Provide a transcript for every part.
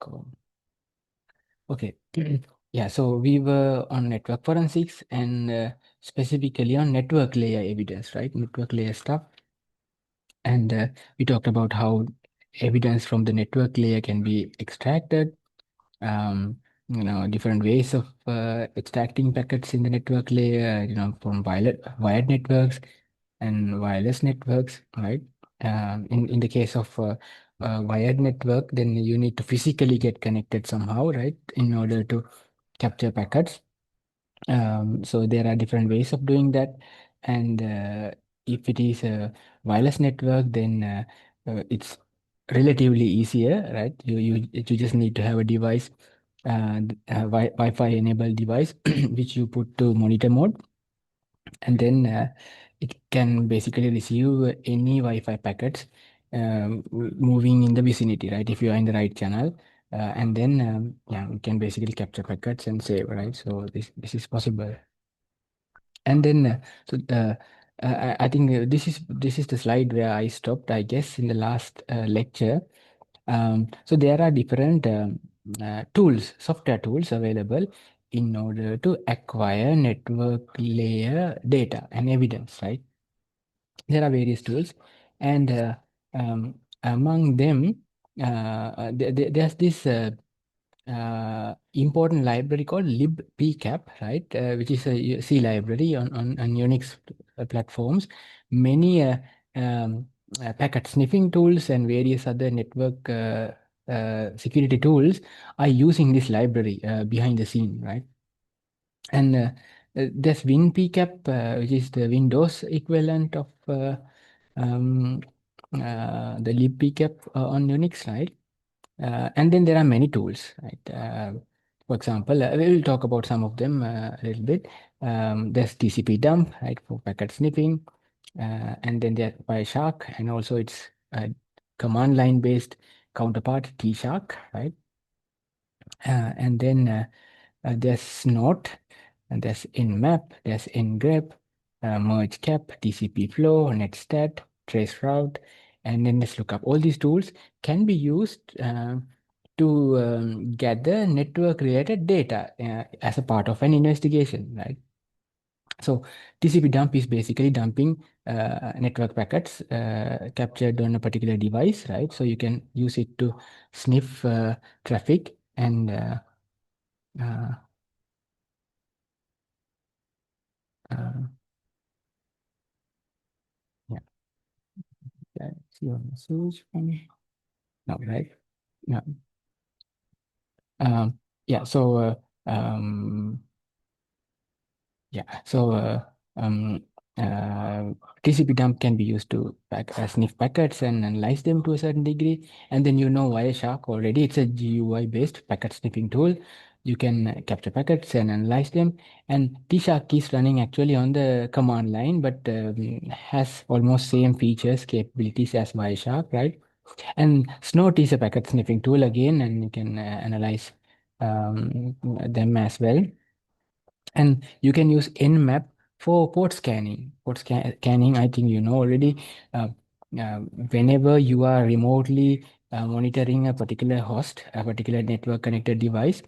Cool. Okay. Yeah, so we were on network forensics and specifically on network layer evidence, right? Network layer stuff. And we talked about how evidence from the network layer can be extracted, different ways of extracting packets in the network layer, from wired networks and wireless networks, right? In the case of wired network, then you need to physically get connected somehow, right, in order to capture packets. So there are different ways of doing that, and if it is a wireless network, then it's relatively easier, right? You just need to have a device, Wi-Fi enabled device, which you put to monitor mode, and then it can basically receive any Wi-Fi packets moving in the vicinity, right? If you are in the right channel, and then yeah, we can basically capture packets and save, right? So this is possible. And then I think this is the slide where I stopped, I guess, in the last lecture. So there are different tools, software tools available in order to acquire network layer data and evidence, right? There are various tools, and among them, there's this important library called libpcap, right? Which is a C library on Unix platforms. Many packet sniffing tools and various other network security tools are using this library behind the scene, right? And there's WinPcap, which is the Windows equivalent of um, the libpcap on Unix, right? And then there are many tools, right? For example, we will talk about some of them a little bit. There's TCP dump, right, for packet sniffing, and then there's Wireshark, and also its command line based counterpart T-Shark, right? And then there's Snort, and there's Nmap, there's Ngrep, MergeCap, TCP flow, Netstat, traceroute, and then let's look up. All these tools can be used to gather network-related data as a part of an investigation, right? So TCP dump is basically dumping network packets captured on a particular device, right? So you can use it to sniff traffic and uh, uh, yeah, see your message from no, right? No. Yeah, so yeah, so um, uh, TCP dump can be used to sniff packets and analyze them to a certain degree. And then Wireshark already, it's a GUI based packet sniffing tool. You can capture packets and analyze them. And T-Shark is running actually on the command line, but has almost same features, capabilities as Wireshark, right? And Snort is a packet sniffing tool again, and you can analyze them as well. And you can use Nmap for port scanning. Scanning, I think you know already. Uh, Whenever you are remotely monitoring a particular host, a particular network connected device,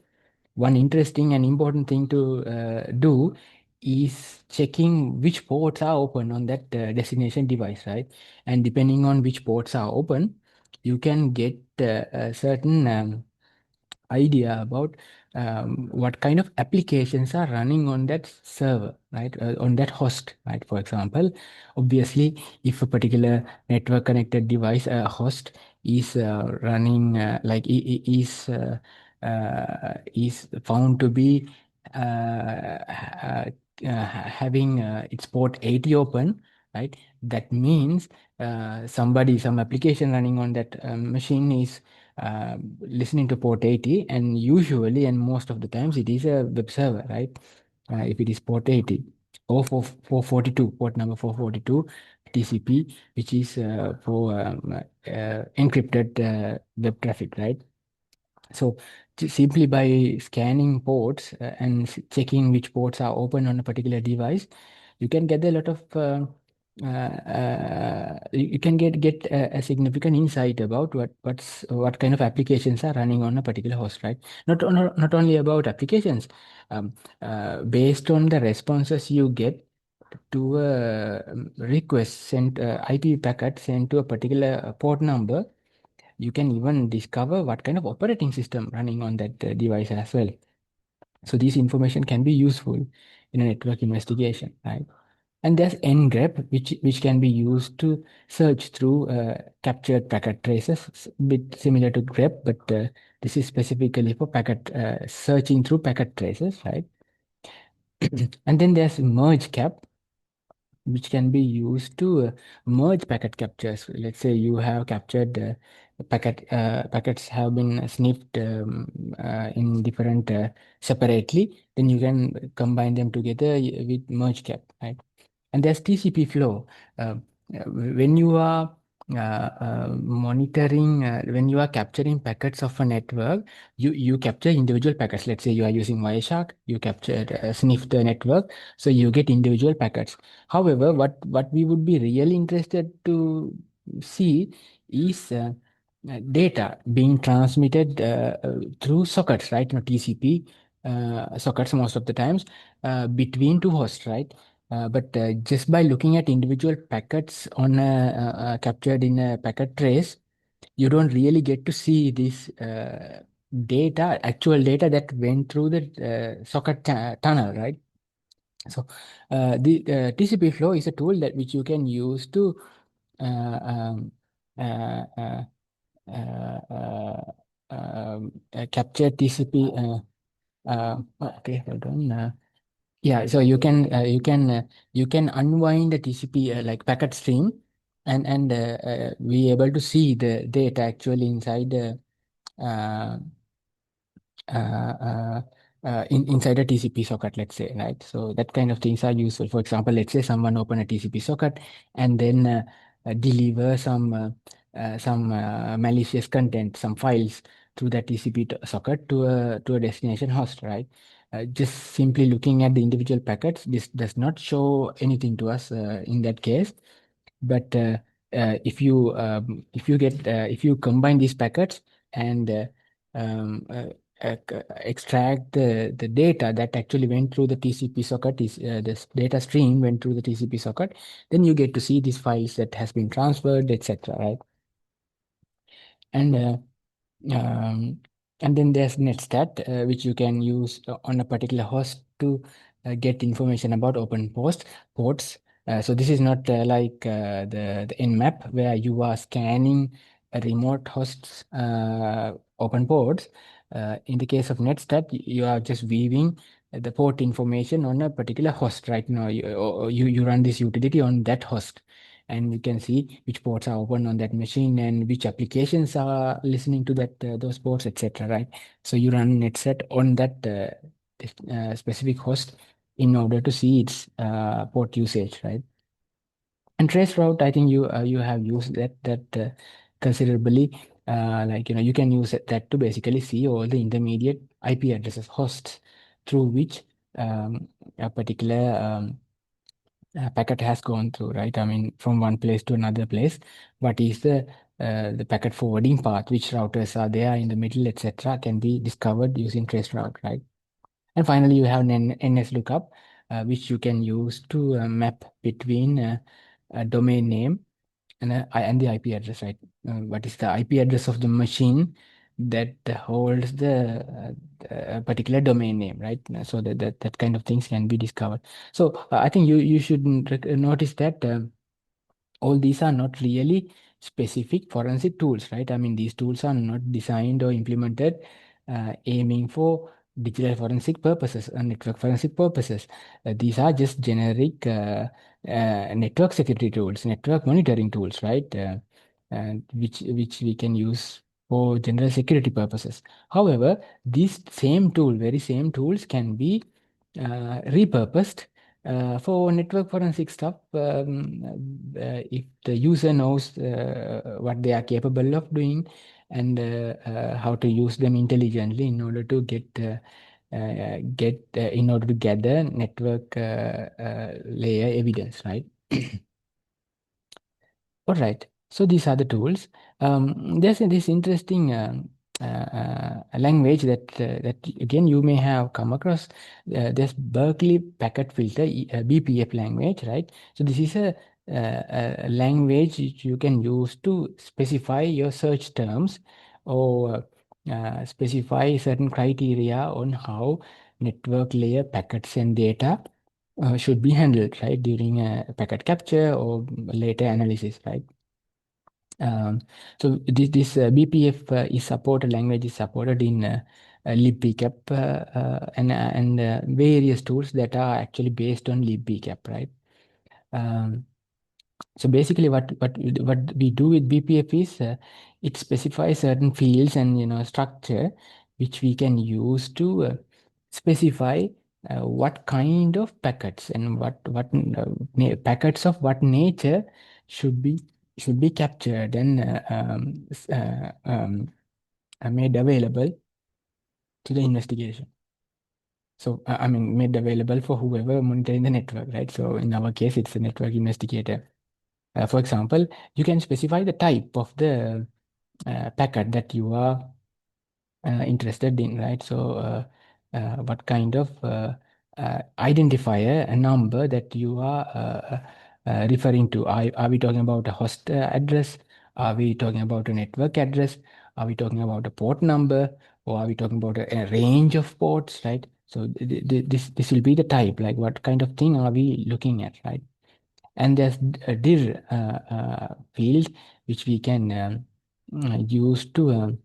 one interesting and important thing to do is checking which ports are open on that destination device, right? And depending on which ports are open, you can get a certain idea about what kind of applications are running on that server, right? On that host, right? For example, obviously, if a particular network connected device, host, is running is found to be having its port 80 open, right? That means some application running on that machine is listening to port 80, and usually and most of the times it is a web server, right? If it is port 80 or for 442, port number 442 TCP, which is for encrypted web traffic, right? So simply by scanning ports and checking which ports are open on a particular device, you can get a lot of you can get a significant insight about what kind of applications are running on a particular host, right? Not only about applications, um, based on the responses you get to a request sent, IP packet sent to a particular port number, you can even discover what kind of operating system running on that device as well. So this information can be useful in a network investigation, right? And there's ngrep, which can be used to search through captured packet traces, bit similar to grep, but this is specifically for packet searching through packet traces, right? And then there's merge cap, which can be used to merge packet captures. Let's say you have captured packets have been sniffed in different separately, then you can combine them together with merge cap, right? And there's TCP flow. When you are monitoring, when you are capturing packets of a network, you capture individual packets. Let's say you are using Wireshark, you capture sniff the network, so you get individual packets. However, what we would be really interested to see is data being transmitted through sockets, right? TCP sockets most of the times between two hosts, right? But just by looking at individual packets on captured in a packet trace, you don't really get to see this actual data that went through the socket tunnel, right? So the TCP flow is a tool that which you can use to uh, um, uh, uh, capture TCP. Okay, hold on. Yeah, so you can unwind the TCP like packet stream and be able to see the data actually inside the uh, inside a TCP socket, let's say, right? So that kind of things are useful. For example, let's say someone open a TCP socket and then deliver some malicious content, some files through that TCP socket to a destination host, right? Just simply looking at the individual packets, this does not show anything to us in that case. But if you combine these packets and um, uh, extract the data that actually went through the TCP socket, is this data stream went through the TCP socket, then you get to see these files that has been transferred, etc. Right? And um, and then there's netstat, which you can use on a particular host to get information about open ports. So this is not like the nmap where you are scanning a remote host's open ports. In the case of netstat, you are just viewing the port information on a particular host. Right now, you run this utility on that host, and you can see which ports are open on that machine and which applications are listening to that those ports, etc. Right? So you run netset on that specific host in order to see its port usage, right? And traceroute, I think you have used that considerably. Like you can use that to basically see all the intermediate IP addresses hosts through which a particular packet has gone through, right? I mean, from one place to another place. What is the packet forwarding path? Which routers are there in the middle, etc., can be discovered using traceroute, right? And finally, you have an NS lookup, which you can use to map between a domain name and the IP address, right? What is the IP address of the machine that holds the particular domain name, right? So that kind of things can be discovered. So I think you should notice that. All these are not really specific forensic tools, right? I mean, these tools are not designed or implemented aiming for digital forensic purposes and network forensic purposes. These are just generic network security tools, network monitoring tools, right? And which we can use for general security purposes. However, these very same tools can be repurposed for network forensic stuff, if the user knows what they are capable of doing and how to use them intelligently in order to in order to gather network layer evidence, right? All right. So these are the tools. There's this interesting language that again you may have come across. There's Berkeley Packet Filter (BPF) language, right? So this is a language which you can use to specify your search terms or specify certain criteria on how network layer packets and data should be handled, right, during packet capture or later analysis, right? Um, so this BPF is supported, language is supported in libpcap and various tools that are actually based on libpcap, right? Um, so basically, what we do with BPF is it specifies certain fields and structure which we can use to specify what kind of packets and packets of what nature should be should be captured and made available to the investigation. So I mean made available for whoever monitoring the network, right? So in our case, it's a network investigator. For example, you can specify the type of the packet that you are interested in, right? So, what kind of identifier, a number that you are referring to? Are we talking about a host address? Are we talking about a network address? Are we talking about a port number? Or are we talking about a range of ports, right? So this will be the type, like what kind of thing are we looking at, right? And there's a dir field which we can use to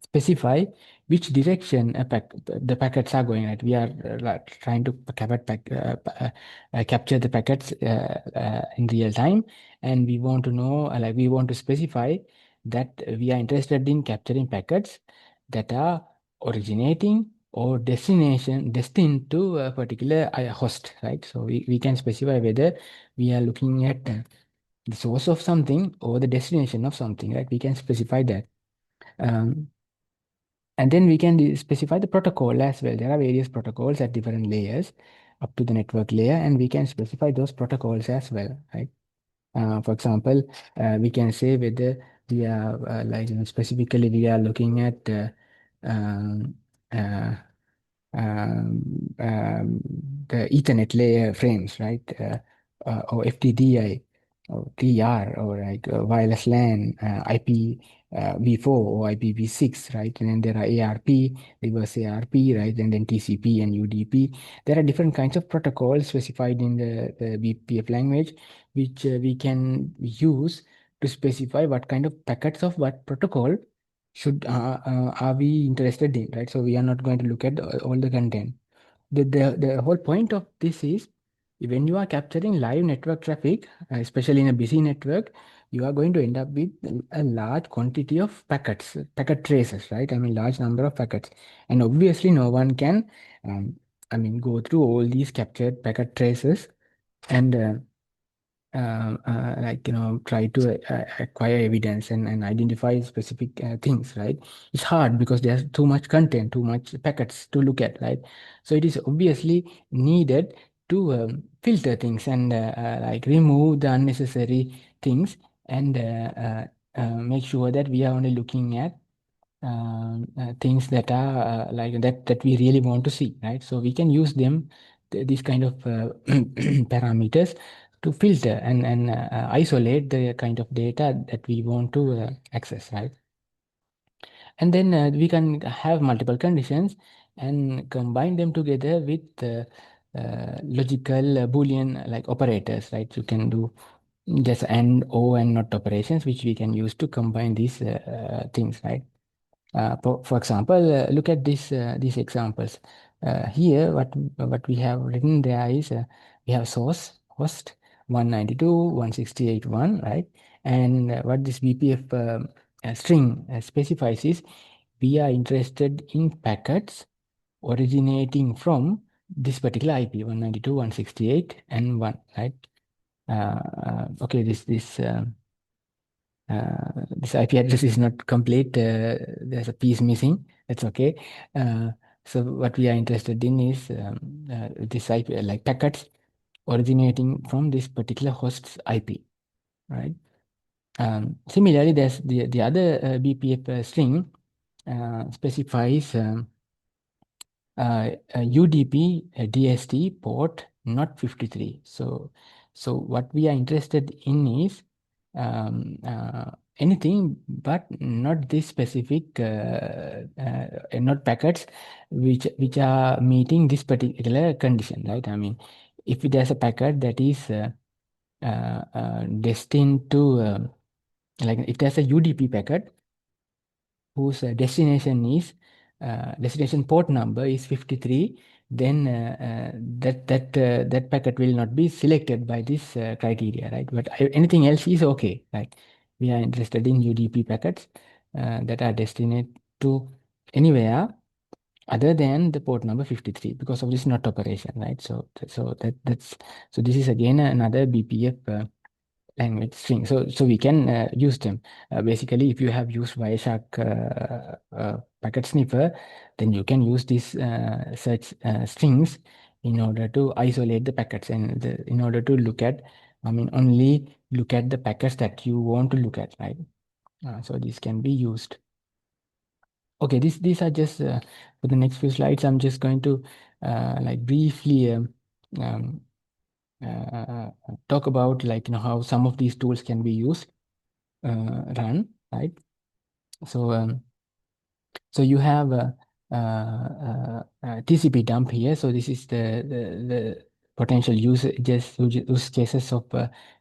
specify which direction the packets are going at. We are like trying to capture the packets in real time, and we want to know, like we want to specify that we are interested in capturing packets that are originating or destined to a particular host, right? So we can specify whether we are looking at the source of something or the destination of something, right? We can specify that. Um, and then we can specify the protocol as well. There are various protocols at different layers up to the network layer, and we can specify those protocols as well, right? For example, we can say whether we are specifically we are looking at um, uh, um, um, the Ethernet layer frames, right? Or FTDI or TR or like wireless LAN, IPv4 or IPv6, right? And then there are ARP, reverse ARP, right? And then TCP and UDP. There are different kinds of protocols specified in the BPF language, which we can use to specify what kind of packets of what protocol should are we interested in, right? So we are not going to look at all the content. The whole point of this is when you are capturing live network traffic, especially in a busy network, you are going to end up with a large quantity of packet traces, right? I mean, large number of packets, and obviously no one can um, I mean go through all these captured packet traces and try to acquire evidence and identify specific things, right? It's hard because there's too much content, too much packets to look at, right? So it is obviously needed to filter things and like remove the unnecessary things and make sure that we are only looking at things that are that we really want to see, right? So we can use them, these kind of parameters to filter and isolate the kind of data that we want to access, right? And then we can have multiple conditions and combine them together with logical Boolean like operators, right? You can do just and or and not operations, which we can use to combine these things, right? For example, look at these examples. Here, what we have written there is we have source host 192.168.1, right? And what this BPF string specifies is we are interested in packets originating from this particular IP 192.168 and 1, right? Okay, this IP address is not complete. There's a piece missing. That's okay. Uh, so what we are interested in is this IP, like packets originating from this particular host's IP, right? Similarly, there's the other BPF string specifies UDP DST port not 53. So what we are interested in is anything but not this specific not packets which are meeting this particular condition, right? I mean, if there's a packet that is destined to like if there's a UDP packet whose destination port number is 53, then that packet will not be selected by this criteria, right? But anything else is okay, right? We are interested in UDP packets that are destined to anywhere other than the port number 53 because of this not operation, right? So this is again another BPF language string. So we can use them. Basically, if you have used Wireshark packet sniffer, then you can use these such strings in order to isolate the packets and in order to look at, I mean, only look at the packets that you want to look at, right? So this can be used. Okay, these are just for the next few slides. I'm just going to like briefly um, talk about like how some of these tools can be used run, right? So so you have a TCP dump here. So this is the potential use cases of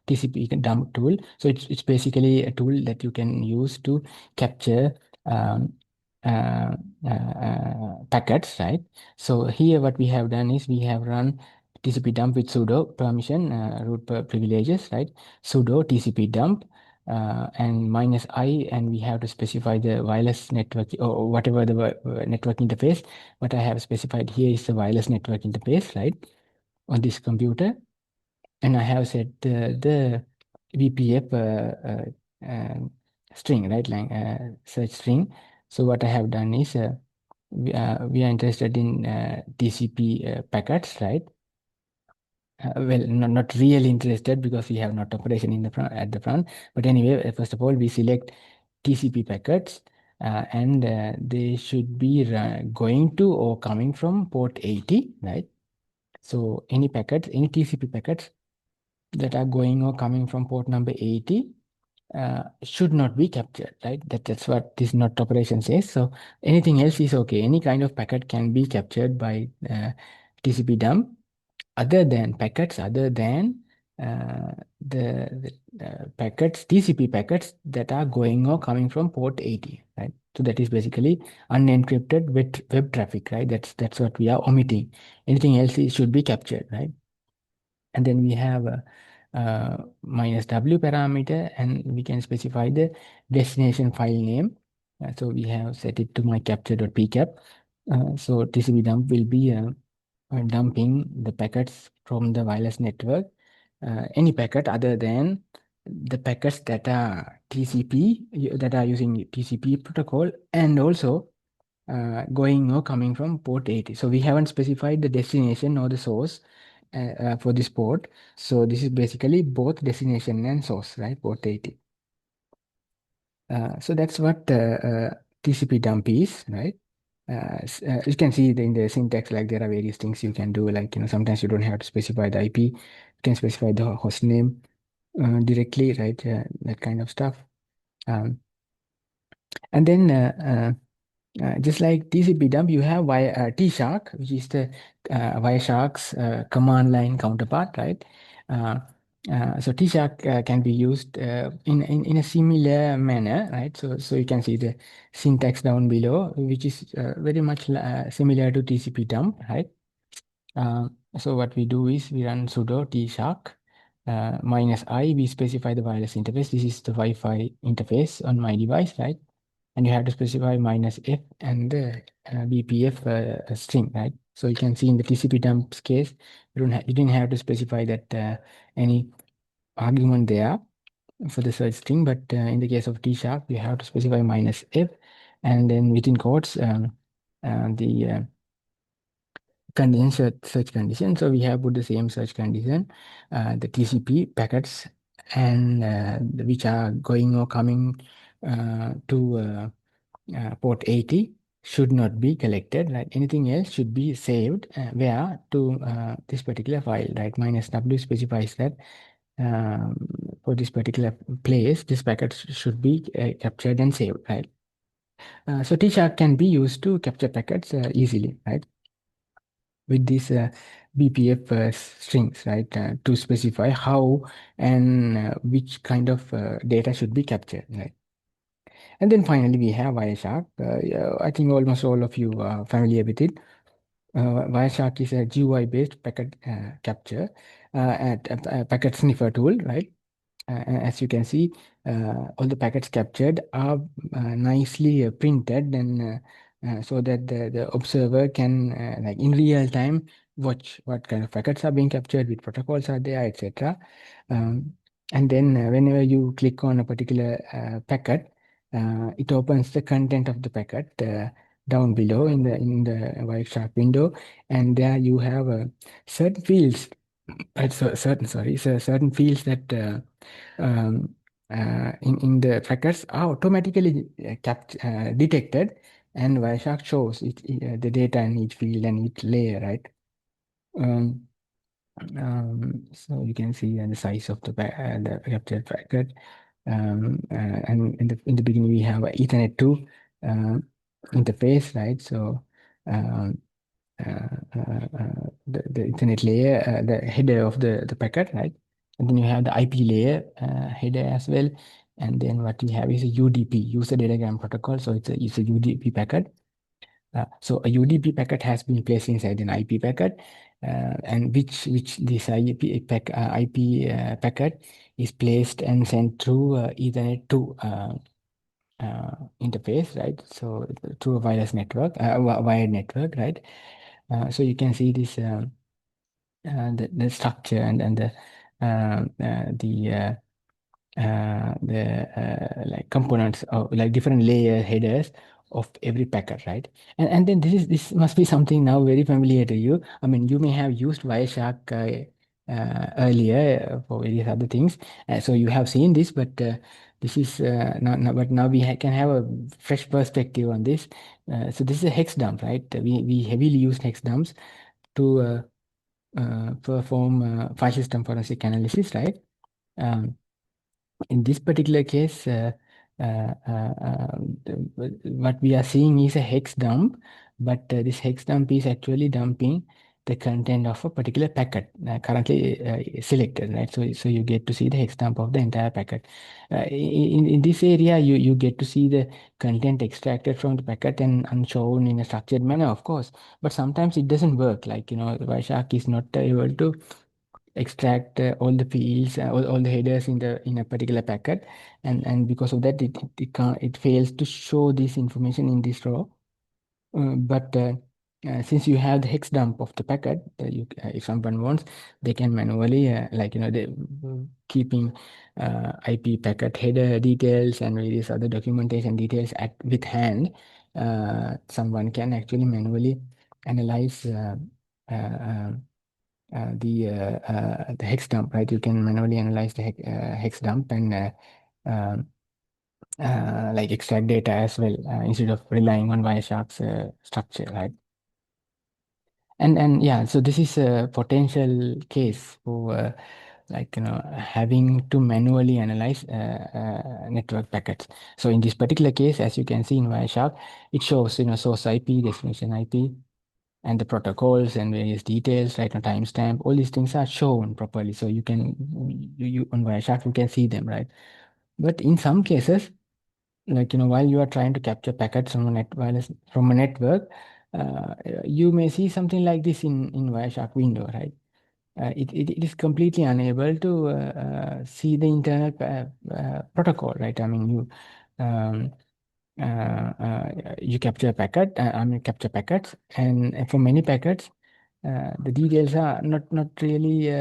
TCP dump tool. So it's basically a tool that you can use to capture um, packets, right? So here what we have done is we have run TCP dump with sudo permission, privileges, right? Sudo TCP dump and -i, and we have to specify the wireless network or whatever the network interface. What I have specified here is the wireless network interface, right, on this computer. And I have set the VPF string, right, like search string. So what I have done is we are interested in TCP packets, right? Well, not really interested because we have not operation in the front at the front. But anyway, first of all, we select TCP packets, and they should be going to or coming from port 80, right? So any packets, any TCP packets that are going or coming from port number 80 should not be captured, right? That's what this not operation says. So anything else is okay. Any kind of packet can be captured by TCP dump other than packets, other than the packets, TCP packets that are going or coming from port 80, right? So that is basically unencrypted web traffic, right? That's what we are omitting. Anything else should be captured, right? And then we have a -w parameter, and we can specify the destination file name. So we have set it to my capture.pcap. So TCP dump will be dumping the packets from the wireless network, any packet other than the packets that are TCP, that are using TCP protocol, and also going or coming from port 80. So we haven't specified the destination or the source for this port. So this is basically both destination and source, right? Port 80. So that's what TCP dump is, right? You can see in the syntax, like there are various things you can do. Like, sometimes you don't have to specify the IP. You can specify the host name directly, right? That kind of stuff. Um, and then just like TCP dump, you have T-Shark, which is the Wireshark's command line counterpart, right? Uh, so T-Shark can be used in a similar manner, right? So you can see the syntax down below, which is very much similar to TCP dump, right? So what we do is we run sudo tshark -i. We specify the wireless interface. This is the Wi-Fi interface on my device, right? And you have to specify -f and the BPF string, right? So you can see in the TCP dumps case, you didn't have to specify that any argument there for the search string, but in the case of T-Shark, you have to specify -f, and then within quotes the condition search condition. So we have put the same search condition, the TCP packets and which are going or coming to port 80 should not be collected, right? Anything else should be saved where to this particular file, right? Minus W specifies that um, for this particular place, this packet should be captured and saved, right? So T-Shark can be used to capture packets easily, right? With these BPF strings, right? To specify how and which kind of data should be captured, right? And then finally, we have Wireshark. Yeah, I think almost all of you are familiar with it. Wireshark is a GUI-based packet capture packet sniffer tool, right? As you can see, all the packets captured are nicely printed and so that the observer can, like in real time, watch what kind of packets are being captured, which protocols are there, etc. Um, and then whenever you click on a particular packet, it opens the content of the packet down below in the Wireshark window, and there you have certain fields. Certain fields that um, in the trackers are automatically detected, and Wireshark shows the data in each field and each layer, right? Um, so you can see the size of the captured packet. And in the beginning we have a Ethernet 2 uh, interface, right? So um, the Ethernet layer, the header of the packet, right? And then you have the IP layer header as well. And then what we have is a UDP, user datagram protocol. So it's a UDP packet. So a UDP packet has been placed inside an IP packet, and which this IP packet is placed and sent through Ethernet 2 interface, right? So through a wireless network, wired network, right? So you can see this the structure and the like components of like different layer headers of every packet, right? And then this must be something now very familiar to you. I mean, you may have used Wireshark earlier for various other things, so you have seen this, but this is not, but now we can have a fresh perspective on this. So this is a hex dump, right? We heavily use hex dumps to perform file system forensic analysis, right? Um, in this particular case, what we are seeing is a hex dump, but this hex dump is actually dumping the content of a particular packet currently selected, right? So you get to see the hex dump of the entire packet. In this area, you get to see the content extracted from the packet and shown in a structured manner, of course. But sometimes it doesn't work. Like, Wireshark is not able to extract all the fields, all the headers in a particular packet, and because of that, it fails to show this information in this row. But since you have the hex dump of the packet, if someone wants, they can manually, they keeping IP packet header details and various other documentation details with hand. Someone can actually manually analyze the hex dump, right? You can manually analyze the hex dump and um, like extract data as well instead of relying on Wireshark's structure, right? And yeah, so this is a potential case for having to manually analyze network packets. So in this particular case, as you can see in Wireshark, it shows source IP, destination IP, and the protocols and various details, right? Now timestamp, all these things are shown properly. So you can you on Wireshark you can see them, right? But in some cases, like while you are trying to capture packets from from a network, you may see something like this in Wireshark window, right? It is completely unable to see the internal protocol, right? I mean, um, you capture a packet, I mean capture packets, and for many packets, the details are not really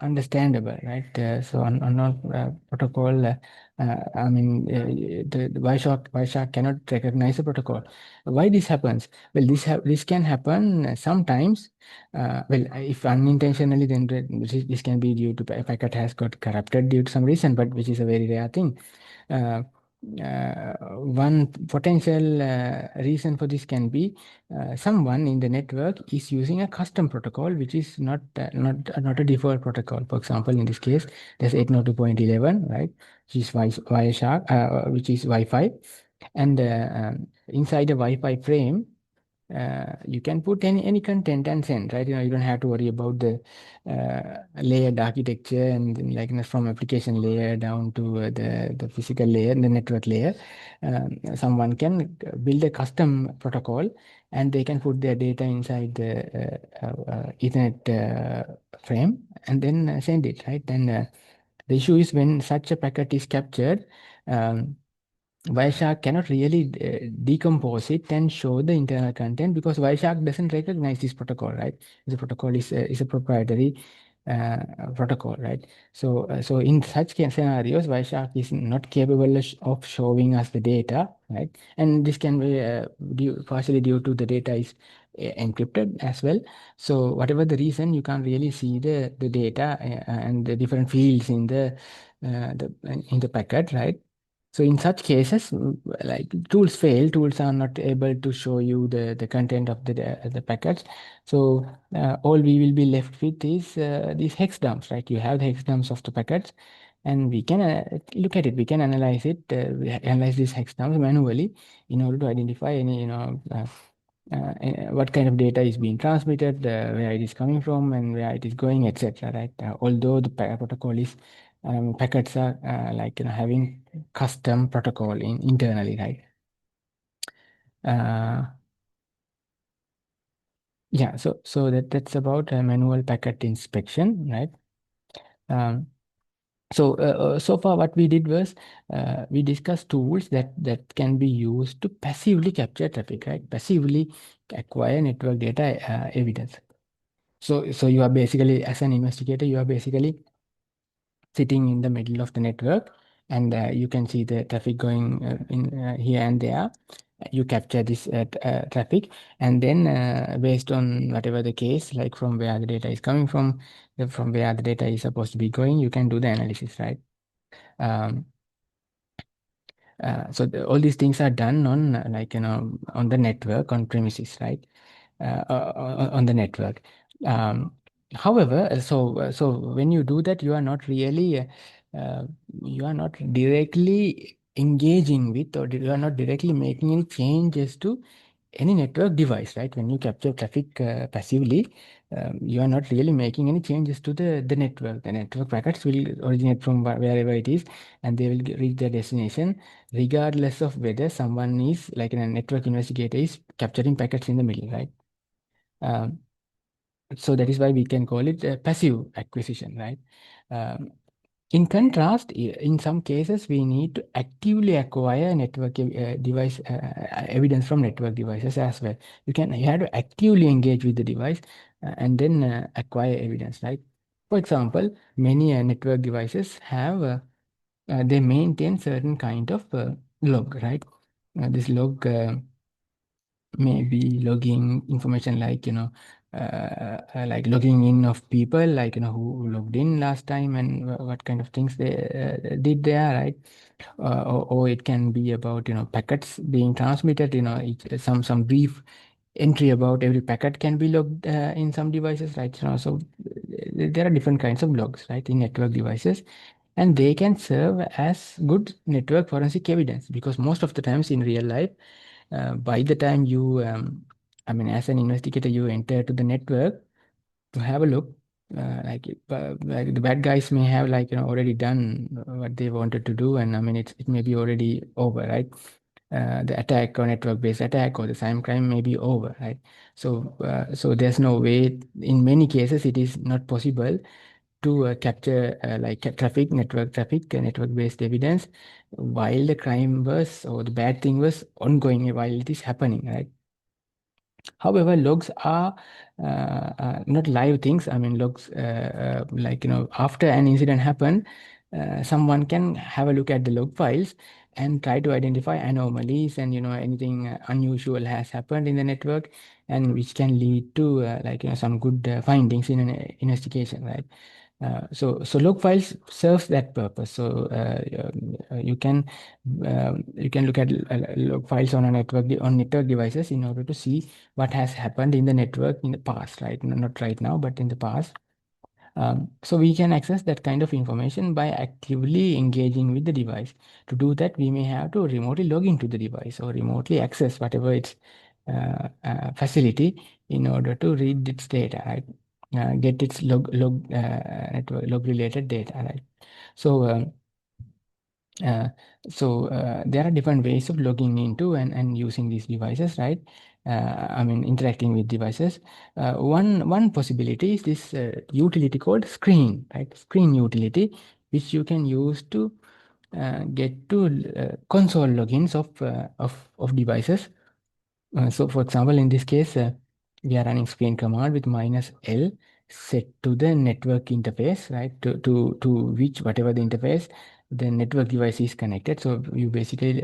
understandable, right? So on our protocol, I mean, the Wireshark cannot recognize the protocol. Why this happens? Well, this can happen sometimes. Well, if unintentionally, then this can be due to a packet has got corrupted due to some reason, but which is a very rare thing. Uh, One potential reason for this can be someone in the network is using a custom protocol which is not a default protocol. For example, in this case, there's 802.11, right, which is Wireshark, which is Wi-Fi, and inside the Wi-Fi frame, you can put any content and send, right? You don't have to worry about the layered architecture and then, like, from application layer down to the physical layer, the network layer. Someone can build a custom protocol, and they can put their data inside the Ethernet frame and then send it, right? And the issue is when such a packet is captured. Wireshark cannot really decompose it and show the internal content because Wireshark doesn't recognize this protocol, right? The protocol is a proprietary uh, protocol, right? So in such scenarios, Wireshark is not capable of showing us the data, right? And this can be partially due to the data is encrypted as well. So whatever the reason, you can't really see the data and the different fields in the packet, right? So in such cases, like tools fail, tools are not able to show you the content of the packets. So all we will be left with is these hex dumps, right? You have the hex dumps of the packets, and we can look at it. We can analyze it. We analyze these hex dumps manually in order to identify any, what kind of data is being transmitted, where it is coming from, and where it is going, etc. Right? Although the protocol is packets are like, having custom protocol internally, right? Uh, yeah, so that's about manual packet inspection, right? Um, so far what we did was we discussed tools that can be used to passively capture traffic, right? Passively acquire network data evidence. So you are basically, as an investigator, you are basically sitting in the middle of the network, and you can see the traffic going in here and there. You capture this traffic, and then based on whatever the case, like from where the data is coming from, from where the data is supposed to be going, you can do the analysis, right? um, all these things are done on, on the network, on premises, right? On the network. Um, However, so when you do that, you are not really, uh, you are not directly engaging with, or you are not directly making any changes to any network device, right? When you capture traffic passively, you are not really making any changes to the network. The network packets will originate from wherever it is, and they will reach their destination, regardless of whether someone is, like, a network investigator is capturing packets in the middle, right? Um, so that is why we can call it a passive acquisition, right? Um, in contrast, in some cases, we need to actively acquire network device evidence from network devices as well. You have to actively engage with the device and then acquire evidence, right? For example, many network devices have they maintain certain kind of log, right? This log maybe logging information like, like logging in of people, like, who logged in last time and what kind of things they did there, right? Or it can be about, packets being transmitted, some brief entry about every packet can be logged in some devices, right? So there are different kinds of logs, right, in network devices, and they can serve as good network forensic evidence, because most of the times in real life, by the time you, I mean, as an investigator, you enter to the network to have a look. Like the bad guys may have, like, already done what they wanted to do, and I mean it may be already over, right? The attack or network-based attack or the cybercrime may be over, right? So there's no way. In many cases, it is not possible to capture traffic, network traffic, network-based evidence while the crime was, or the bad thing was ongoing, while it is happening, right? However, logs are not live things. I mean, logs, like, after an incident happened, someone can have a look at the log files and try to identify anomalies and, anything unusual has happened in the network, and which can lead to, like, some good findings in an investigation, right? So log files serves that purpose. So you can look at log files on a on network devices in order to see what has happened in the network in the past, right? Not right now, but in the past. So we can access that kind of information by actively engaging with the device. To do that, we may have to remotely log into the device or remotely access whatever its facility in order to read its data, right? Get its network log related data, right? So uh, there are different ways of logging into and using these devices, right? I mean, interacting with devices. One possibility is this utility called screen, right? Screen utility, which you can use to get to console logins of devices. So for example, in this case, we are running screen command with -L set to the network interface, right? To which whatever the interface, the network device is connected. So you basically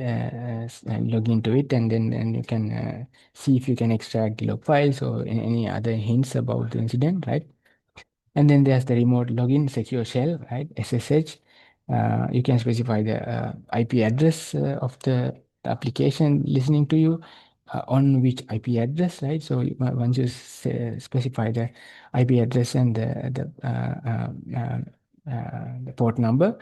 log into it, and then and you can see if you can extract the log files or any other hints about the incident, right? And then there's the remote login secure shell, right? SSH. You can specify the IP address of the application listening to you, on which IP address, right? So once you specify the IP address and the port number,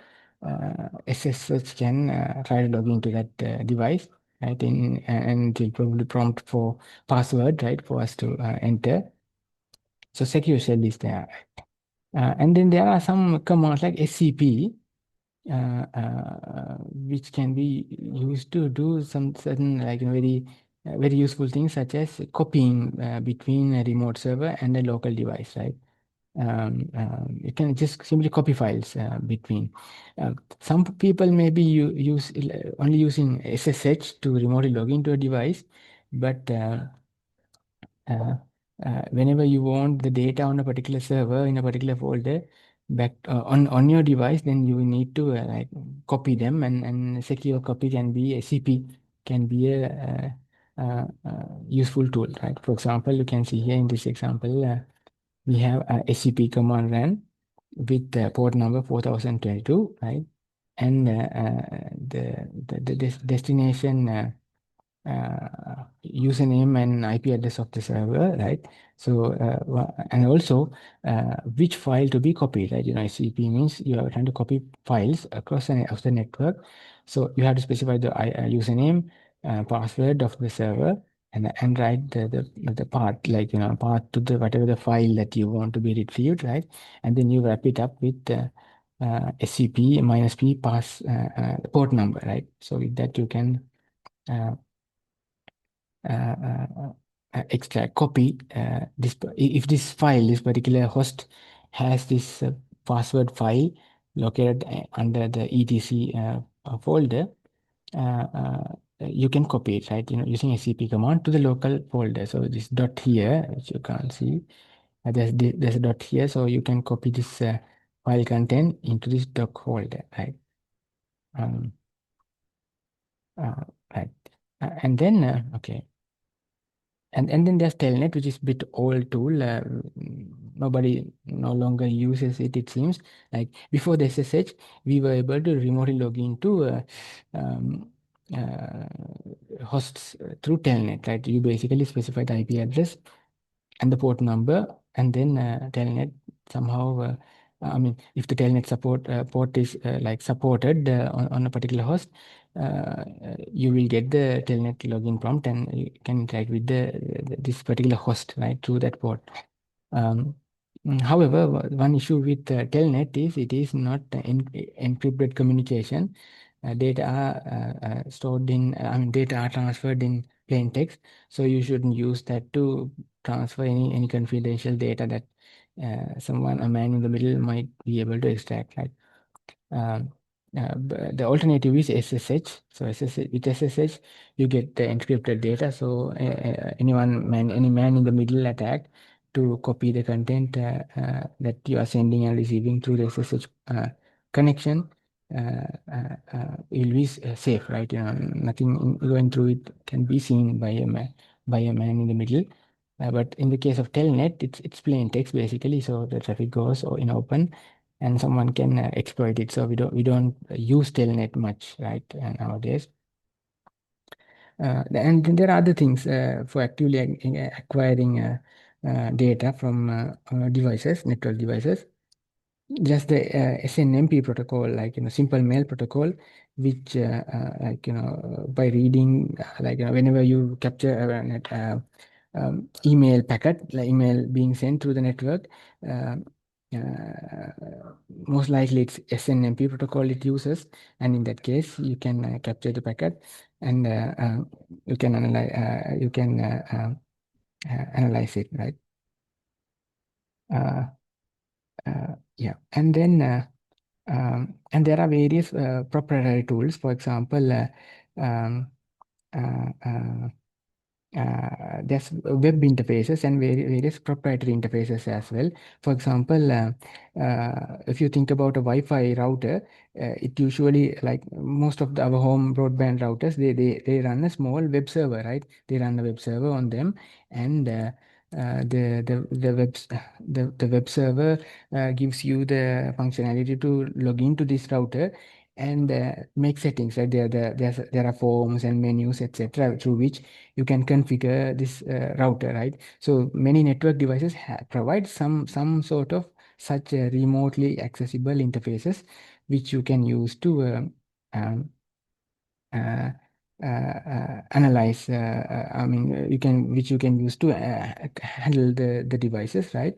SSH can try to log into that device, right? And it will probably prompt for password, right, for us to enter. So secure shell is there. And then there are some commands like SCP, which can be used to do some certain, like, very useful things, such as copying between a remote server and a local device, right? You can just simply copy files between. Some people maybe use only using SSH to remotely log into a device, but uh, whenever you want the data on a particular server in a particular folder back on your device, then you need to like copy them, and secure copy can be SCP, can be a useful tool, right? For example, you can see here in this example, we have a SCP command run with port number 4022, right? And the destination username and IP address of the server, right? So, and also which file to be copied, right? SCP means you are trying to copy files across the network. So you have to specify the username, password of the server, and write the path, like, path to the whatever the file that you want to be retrieved, right? And then you wrap it up with SCP -P pass port number, right? So with that you can uh, uh, uh, extract, copy if this file, this particular host has this password file located under the etc folder, uh, uh, you can copy it, right? Using a cp command to the local folder. So this dot here, which you can't see, there's a dot here, so you can copy this file content into this doc folder, right? um, uh, right. And then okay. And then there's Telnet, which is a bit old tool. Nobody no longer uses it, it seems. Like before the SSH, we were able to remotely log into um, hosts through Telnet, right? You basically specify the IP address and the port number, and then telnet somehow I mean, if the telnet port is like supported on a particular host, you will get the telnet login prompt, and you can interact with this particular host, right, through that port. um, However, one issue with telnet is it is not encrypted communication. Data are stored in I mean, data are transferred in plain text, so you shouldn't use that to transfer any confidential data that someone, a man in the middle, might be able to extract, right? Um, The alternative is SSH. So SSH, with SSH, you get the encrypted data. So any man in the middle attack to copy the content that you are sending and receiving through the SSH connection will be safe, right? Nothing going through it can be seen by a man in the middle. But in the case of telnet, it's plain text basically. So the traffic goes in open, and someone can exploit it. So we don't use telnet much, right? Nowadays. And then there are other things for actively acquiring data from devices, network devices. Just the SNMP protocol, like simple mail protocol, which like by reading like whenever you capture email packet, like email being sent through the network, uh, uh, most likely it's SNMP protocol it uses, and in that case you can capture the packet, and you can analyze it, right? Uh, yeah, and there are various proprietary tools. For example, um, uh, uh, there's web interfaces and various proprietary interfaces as well. For example, if you think about a Wi-Fi router, it usually, like most of our home broadband routers, they run a small web server, right? They run a web server on them, and the web server gives you the functionality to log into this router and make settings, right? There are forms and menus, etc., through which you can configure this router, right? So many network devices provide some sort of such remotely accessible interfaces which you can use to um, uh, analyze. I mean, which you can use to handle the devices, right?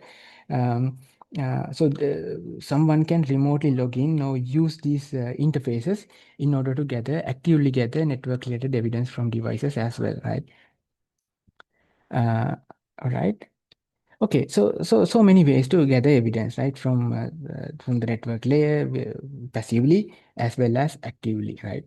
Um, Someone can remotely log in or use these interfaces in order to actively gather network related evidence from devices as well, right? Uh, all right. Okay. So many ways to gather evidence, right, from the network layer passively as well as actively, right?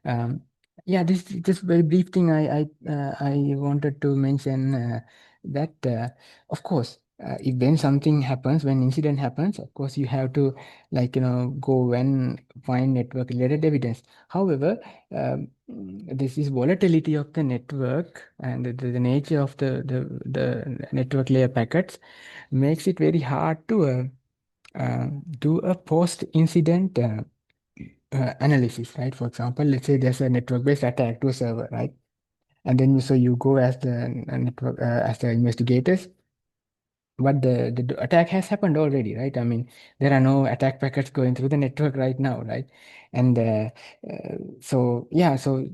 Um, yeah, this very brief thing I wanted to mention that of course if when something happens, when incident happens, of course you have to like go and find network related evidence. However, this is volatility of the network and the nature of the network layer packets makes it very hard to do a post incident analysis, right? For example, let's say there's a network-based attack to a server, right? And then so you go as the network as the investigators, but the attack has happened already, right? I mean, there are no attack packets going through the network right now, right? And so yeah, so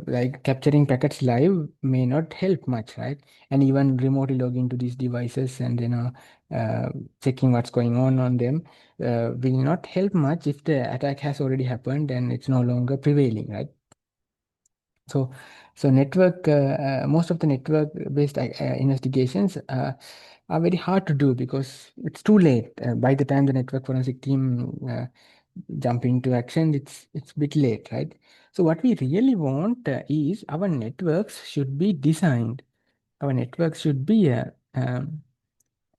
like capturing packets live may not help much, right? And even remotely log into these devices and uh, checking what's going on them will not help much if the attack has already happened and it's no longer prevailing, right? So, most of the network-based investigations are very hard to do because it's too late. By the time the network forensic team jump into action, it's a bit late, right? So, what we really want is our networks should be designed. Our networks should be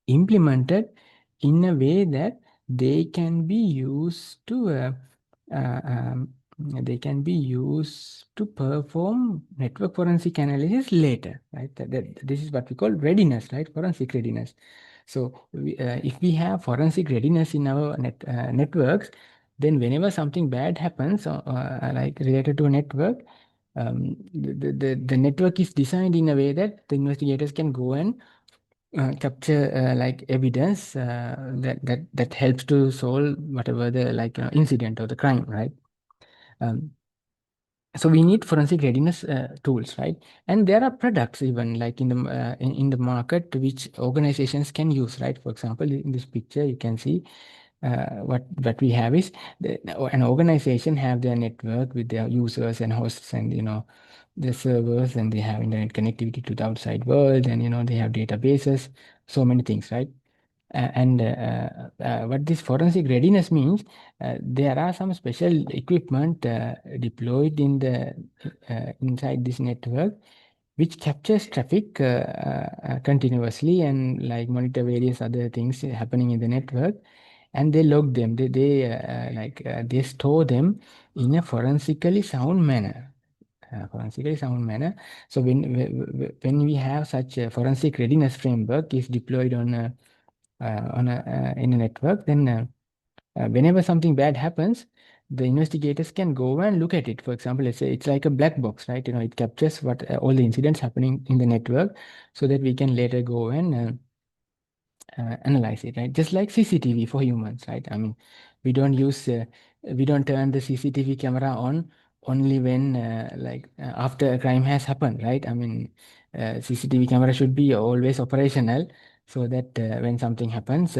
implemented in a way that they can be used to uh, um, they can be used to perform network forensic analysis later, right? This is what we call readiness, right? Forensic readiness. So if we have forensic readiness in our networks, then whenever something bad happens, like related to a network, the network is designed in a way that the investigators can go and capture like evidence that helps to solve whatever the like incident or the crime, right? Um, so we need forensic readiness tools, right? And there are products even like in the market which organizations can use, right? For example, in this picture you can see what we have is an organization have their network with their users and hosts and the servers, and they have internet connectivity to the outside world, and they have databases, so many things, right? What this forensic readiness means, there are some special equipment deployed in the inside this network which captures traffic continuously and like monitor various other things happening in the network, and they log them. They store them in a forensically sound manner. Forensically sound manner. So when we have such a forensic readiness framework is deployed on in a network, then whenever something bad happens, the investigators can go and look at it. For example, let's say it's like a black box, right? It captures what all the incidents happening in the network, so that we can later go and analyze it, right? Just like CCTV for humans, right? I mean, we don't use, we don't turn the CCTV camera on only when, after a crime has happened, right? I mean, CCTV camera should be always operational so that when something happens,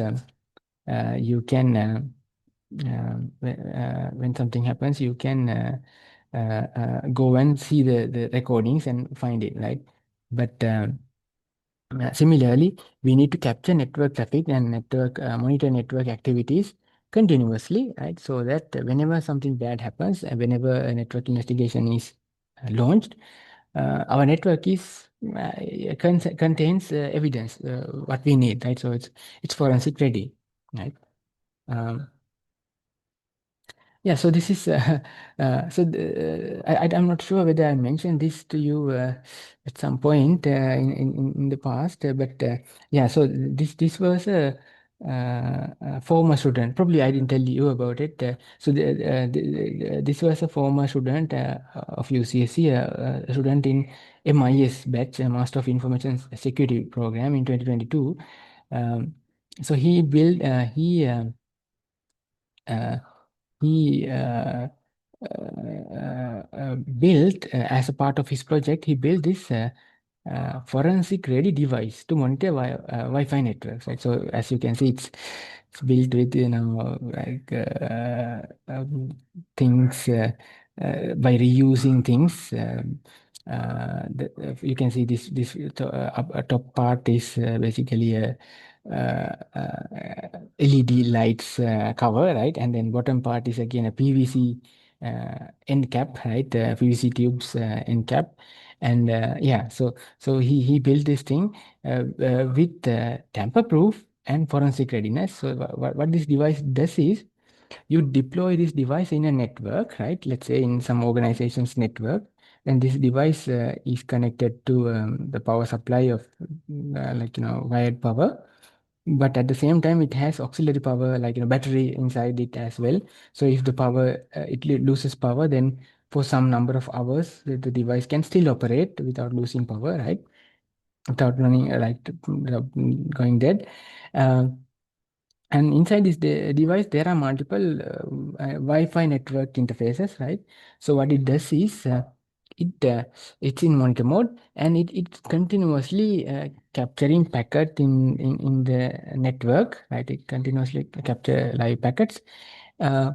you can, when something happens, you can go and see the recordings and find it, right? But similarly, we need to capture network traffic and monitor network activities continuously, right? So that whenever something bad happens, whenever a network investigation is launched, our network is contains evidence what we need, right? So it's forensic ready, right? Um, yeah, so this is I'm not sure whether I mentioned this to you at some point in the past, but yeah, so this was a former student. Probably I didn't tell you about it. This was a former student of UCSC, a student in MIS batch, Master of Information Security program in 2022. Um, so he built uh, he built as a part of his project, he built this forensic ready device to monitor Wi-Fi networks, right? So as you can see, it's built with things by reusing things. You can see top part is basically a LED lights cover, right? And then bottom part is again a PVC end cap, right? PVC tubes end cap. And yeah, so he built this thing with tamper proof and forensic readiness. So what this device does is you deploy this device in a network, right? Let's say in some organization's network, and this device is connected to the power supply of wired power, but at the same time it has auxiliary power like battery inside it as well. So if the power loses power, then for some number of hours the device can still operate without losing power, right? Without running going dead. Uh, and inside this device, there are multiple Wi-Fi network interfaces, right? So what it does is it it's in monitor mode, and it's continuously capturing packet in the network, right? It continuously capture live packets. Uh,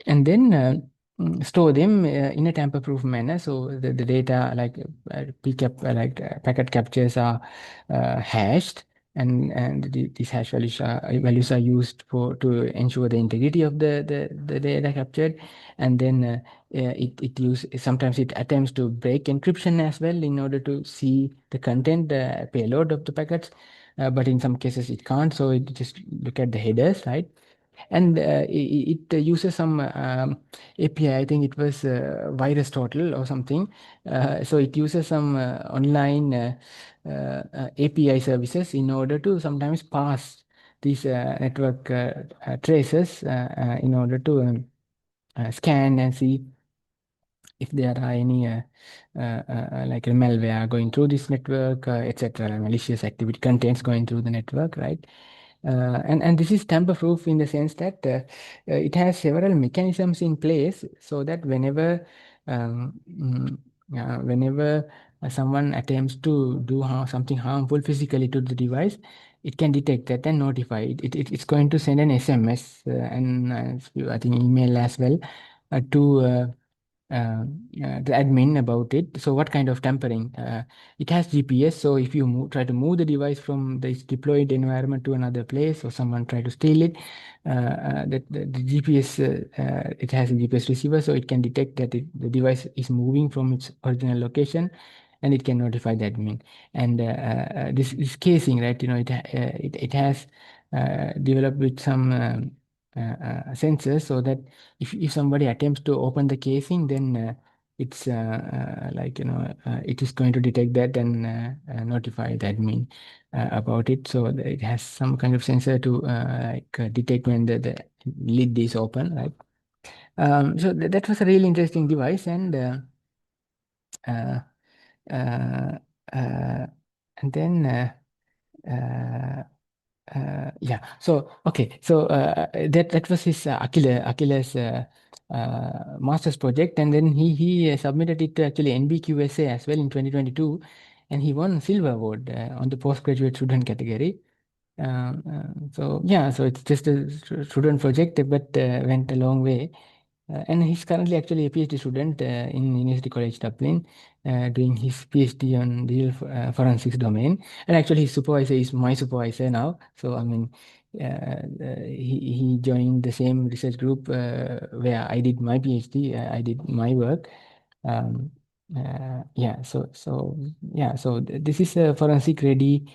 and then store them in a tamper-proof manner. So the data packet captures are hashed, and these hash values are used to ensure the integrity of the data captured. And then sometimes it attempts to break encryption as well in order to see the content payload of the packets. But in some cases it can't, so it just look at the headers, right? And it uses some API. I think it was Virus Total or something. So it uses some online API services in order to sometimes pass these network traces in order to scan and see if there are any like a malware going through this network, etc., malicious activity contents going through the network, right? And this is tamper-proof in the sense that it has several mechanisms in place so that whenever someone attempts to do something harmful physically to the device, it can detect that and notify it. It's going to send an SMS and I think email as well to the admin about it. So what kind of tampering? It has GPS. So if you try to move the device from this deployed environment to another place, or someone try to steal it, the GPS, it has a GPS receiver, so it can detect that the device is moving from its original location, and it can notify the admin. And this casing, right? It has developed with some sensors, so that if somebody attempts to open the casing, then it's like it is going to detect that and notify the admin about it. So it has some kind of sensor to detect when the lid is open, right? So that was a really interesting device. And uh, uh, uh, and then uh, yeah. So okay. So that was his Achilles master's project, and then he submitted it to actually NBQSA as well in 2022, and he won silver award on the postgraduate student category. So yeah, so it's just a student project, but went a long way. And he's currently actually a PhD student in University College Dublin, doing his PhD on digital forensics domain. And actually, his supervisor is my supervisor now. So I mean, he joined the same research group where I did my PhD. I did my work. Um, yeah. So this is a forensic ready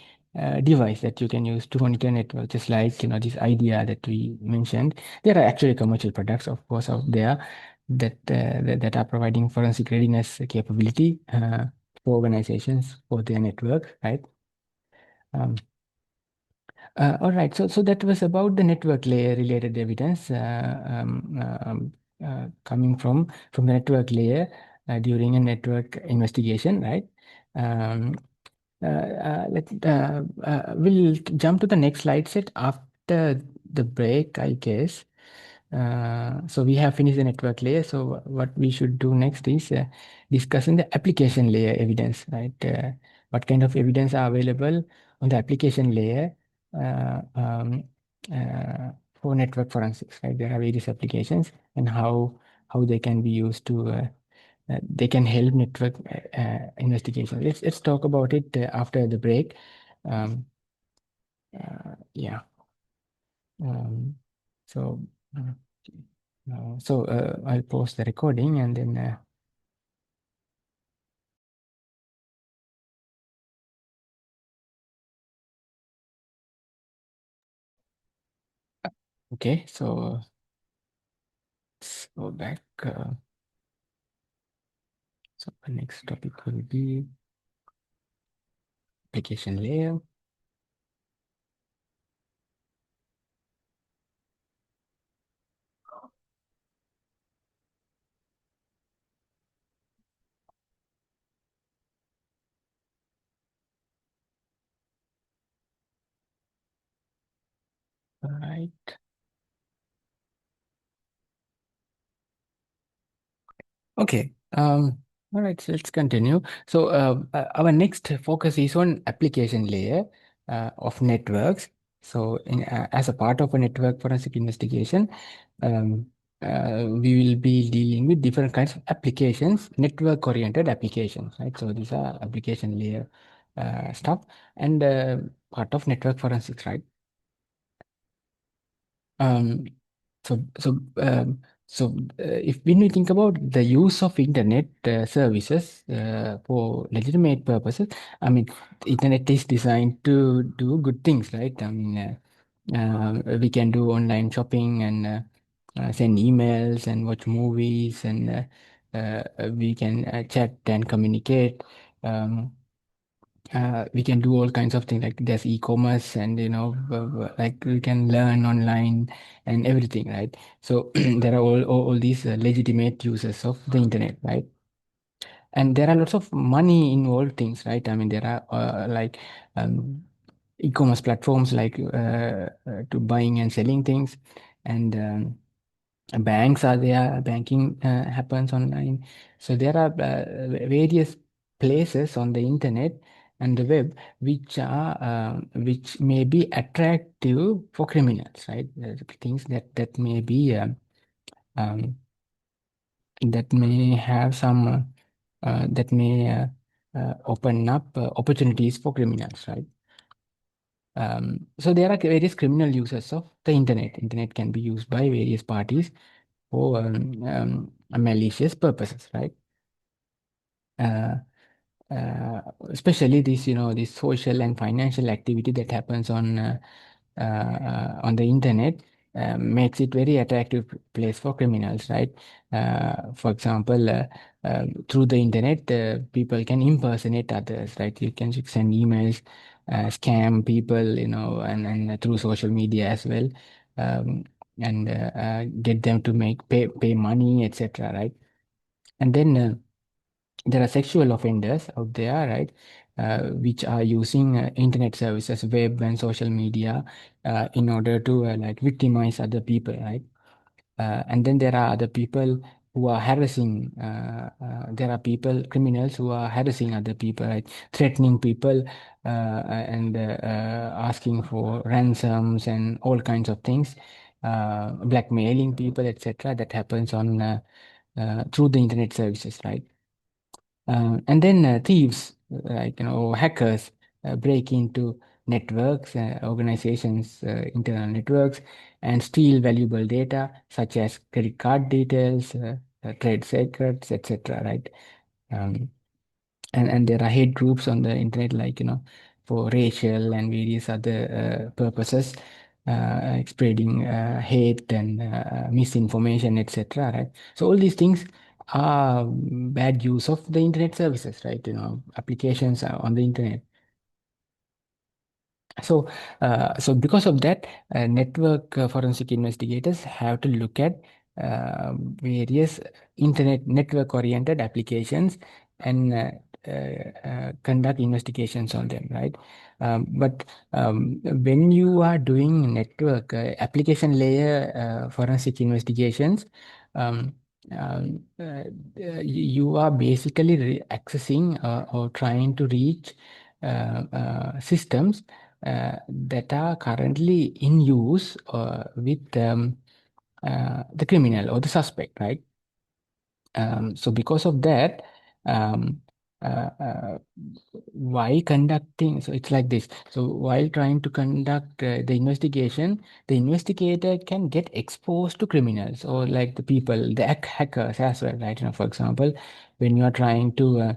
device that you can use to monitor network, just like this idea that we mentioned. There are actually commercial products, of course, out there that are providing forensic readiness capability for organizations for their network, right? Um, all right, so that was about the network layer related evidence coming from the network layer during a network investigation, right? Um, we'll jump to the next slide set after the break, I guess. So we have finished the network layer. So what we should do next is discussing the application layer evidence, right? What kind of evidence are available on the application layer uh, um, uh, for network forensics, right? There are various applications, and how they can be used to they can help network investigation. Let's talk about it after the break. Yeah. Um, so. uh, I'll pause the recording and then okay, so let's go back. So the next topic will be application layer. All right. Okay. All right, so let's continue. So our next focus is on application layer of networks. So as a part of a network forensic investigation, um, we will be dealing with different kinds of applications, network-oriented applications, right? So these are application layer stuff and part of network forensics, right? Um, so if when we think about the use of internet services for legitimate purposes, I mean, internet is designed to do good things, right? I mean, we can do online shopping and send emails and watch movies, and we can chat and communicate. Um, we can do all kinds of things, like there's e-commerce, and like we can learn online and everything, right? So there are all these legitimate uses of the internet, right? And there are lots of money involved things, right? I mean, there are like um, e-commerce platforms, like to buying and selling things, and banks are there, banking happens online. So there are various places on the internet and the web which may be attractive for criminals, right? Things that may be um, that may have some that may open up opportunities for criminals, right? So there are various criminal uses of the internet. Internet can be used by various parties for malicious purposes, right? Uh, Especially this, this social and financial activity that happens on the internet makes it very attractive place for criminals, right? For example, through the internet, people can impersonate others, right? You can send emails, scam people, and through social media as well, and get them to pay money, etc., right? And then there are sexual offenders out there, right, which are using internet services, web and social media, in order to like victimize other people, right? And then there are other people who are harassing. There are criminals who are harassing other people, right? Threatening people and asking for ransoms and all kinds of things, blackmailing people, etc. That happens on through the internet services, right? And then thieves, like hackers, break into networks, organizations, internal networks, and steal valuable data such as credit card details, trade secrets, etc. Right? Um, and there are hate groups on the internet, like for racial and various other purposes, spreading hate and misinformation, etc., right? So all these things are bad use of the internet services, right? Applications are on the internet. So because of that, network forensic investigators have to look at various internet network-oriented applications and conduct investigations on them, right? But when you are doing network application layer forensic investigations, um, you are basically accessing or trying to reach systems that are currently in use with the criminal or the suspect, right? So because of that, um, uh, while conducting, so it's like this. So while trying to conduct the investigation, the investigator can get exposed to criminals or like the people, the hackers as well, right? For example, when you are trying to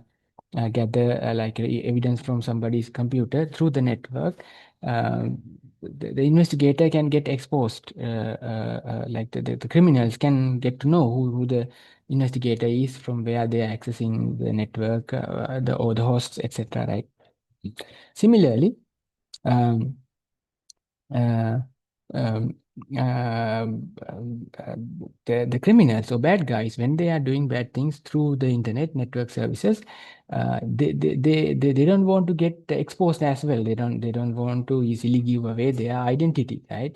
gather like evidence from somebody's computer through the network, the investigator can get exposed, like the criminals can get to know who the investigator is, from where they are accessing the network, or the hosts, etc., right? Similarly, um, uh, um, the criminals or bad guys, when they are doing bad things through the internet network services, they don't want to get exposed as well. They don't want to easily give away their identity, right?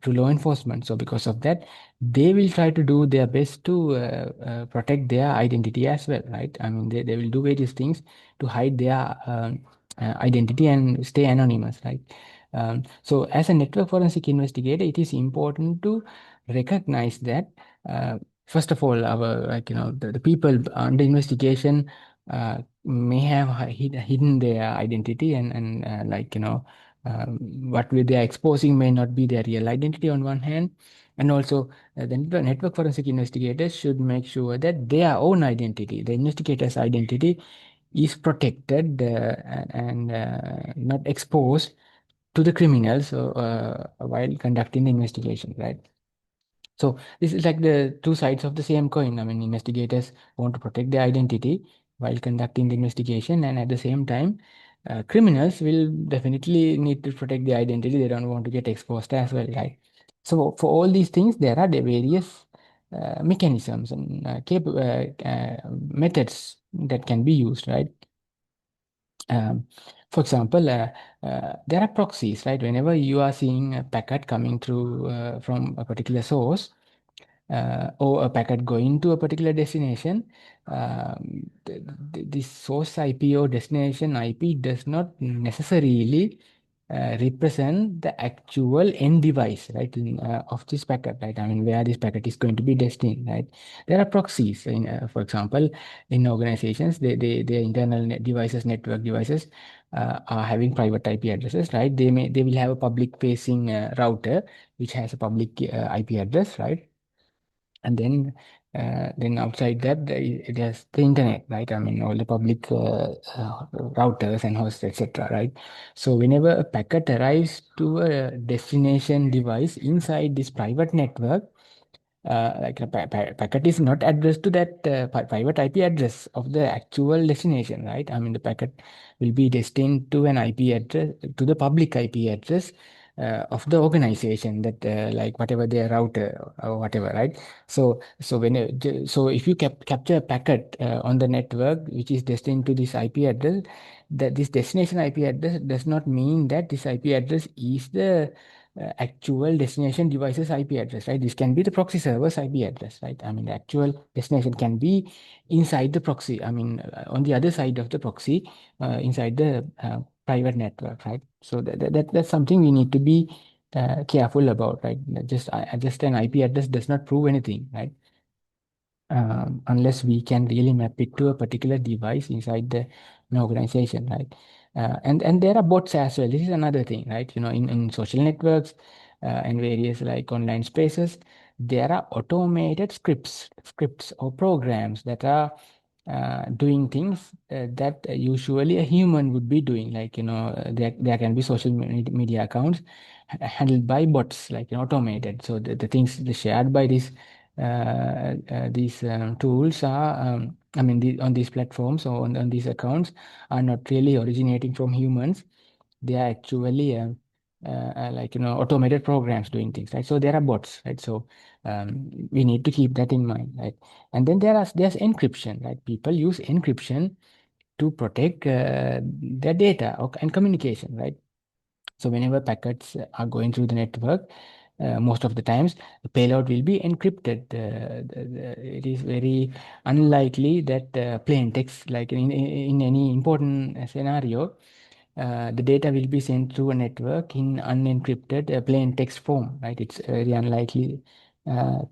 To law enforcement. So because of that, they will try to do their best to protect their identity as well, right? I mean, they will do various things to hide their identity and stay anonymous, right? So as a network forensic investigator, it is important to recognize that, first of all, our, like, the people under investigation may have hidden their identity, and like, what they are exposing may not be their real identity on one hand. And also, the network forensic investigators should make sure that their own identity, the investigator's identity, is protected and not exposed to the criminals while conducting the investigation, right? So this is like the two sides of the same coin. I mean, investigators want to protect their identity while conducting the investigation, and at the same time, criminals will definitely need to protect their identity. They don't want to get exposed as well, right? So for all these things, there are the various mechanisms and methods that can be used, right? Um, for example, there are proxies, right? Whenever you are seeing a packet coming through from a particular source, or a packet going to a particular destination, the source IP or destination IP does not necessarily represent the actual end device, right, of this packet, right? I mean, where this packet is going to be destined, right? There are proxies, for example, in organizations, their internal devices, network devices, are having private IP addresses, right? They will have a public facing router which has a public IP address, right? And then outside that it has the internet, right? I mean, all the public routers and hosts, etc., right? So whenever a packet arrives to a destination device inside this private network, like a packet is not addressed to that private IP address of the actual destination, right? I mean, the packet will be destined to an IP address, to the public IP address of the organization, that like whatever their router or whatever, right? So so if you capture a packet on the network which is destined to this IP address, that this destination IP address does not mean that this IP address is the actual destination device's IP address, right? This can be the proxy server's IP address, right? I mean, the actual destination can be inside the proxy. I mean, on the other side of the proxy, inside the private network, right? So that's something we need to be careful about, right? Just an IP address does not prove anything, right? Unless we can really map it to a particular device inside an organization, right? And there are bots as well. This is another thing, right? In social networks and various like online spaces, there are automated scripts or programs that are doing things that usually a human would be doing. Like, there can be social media accounts handled by bots, like, automated. So the things shared by these tools are, I mean, on these platforms or on these accounts are not really originating from humans. They are actually like, automated programs doing things, right? So there are bots, right? So we need to keep that in mind, right? And then there's encryption, right? People use encryption to protect their data and communication, right? So whenever packets are going through the network, most of the times the payload will be encrypted. It is very unlikely that plain text, like in any important scenario, the data will be sent through a network in unencrypted plain text form, right? It's a very unlikely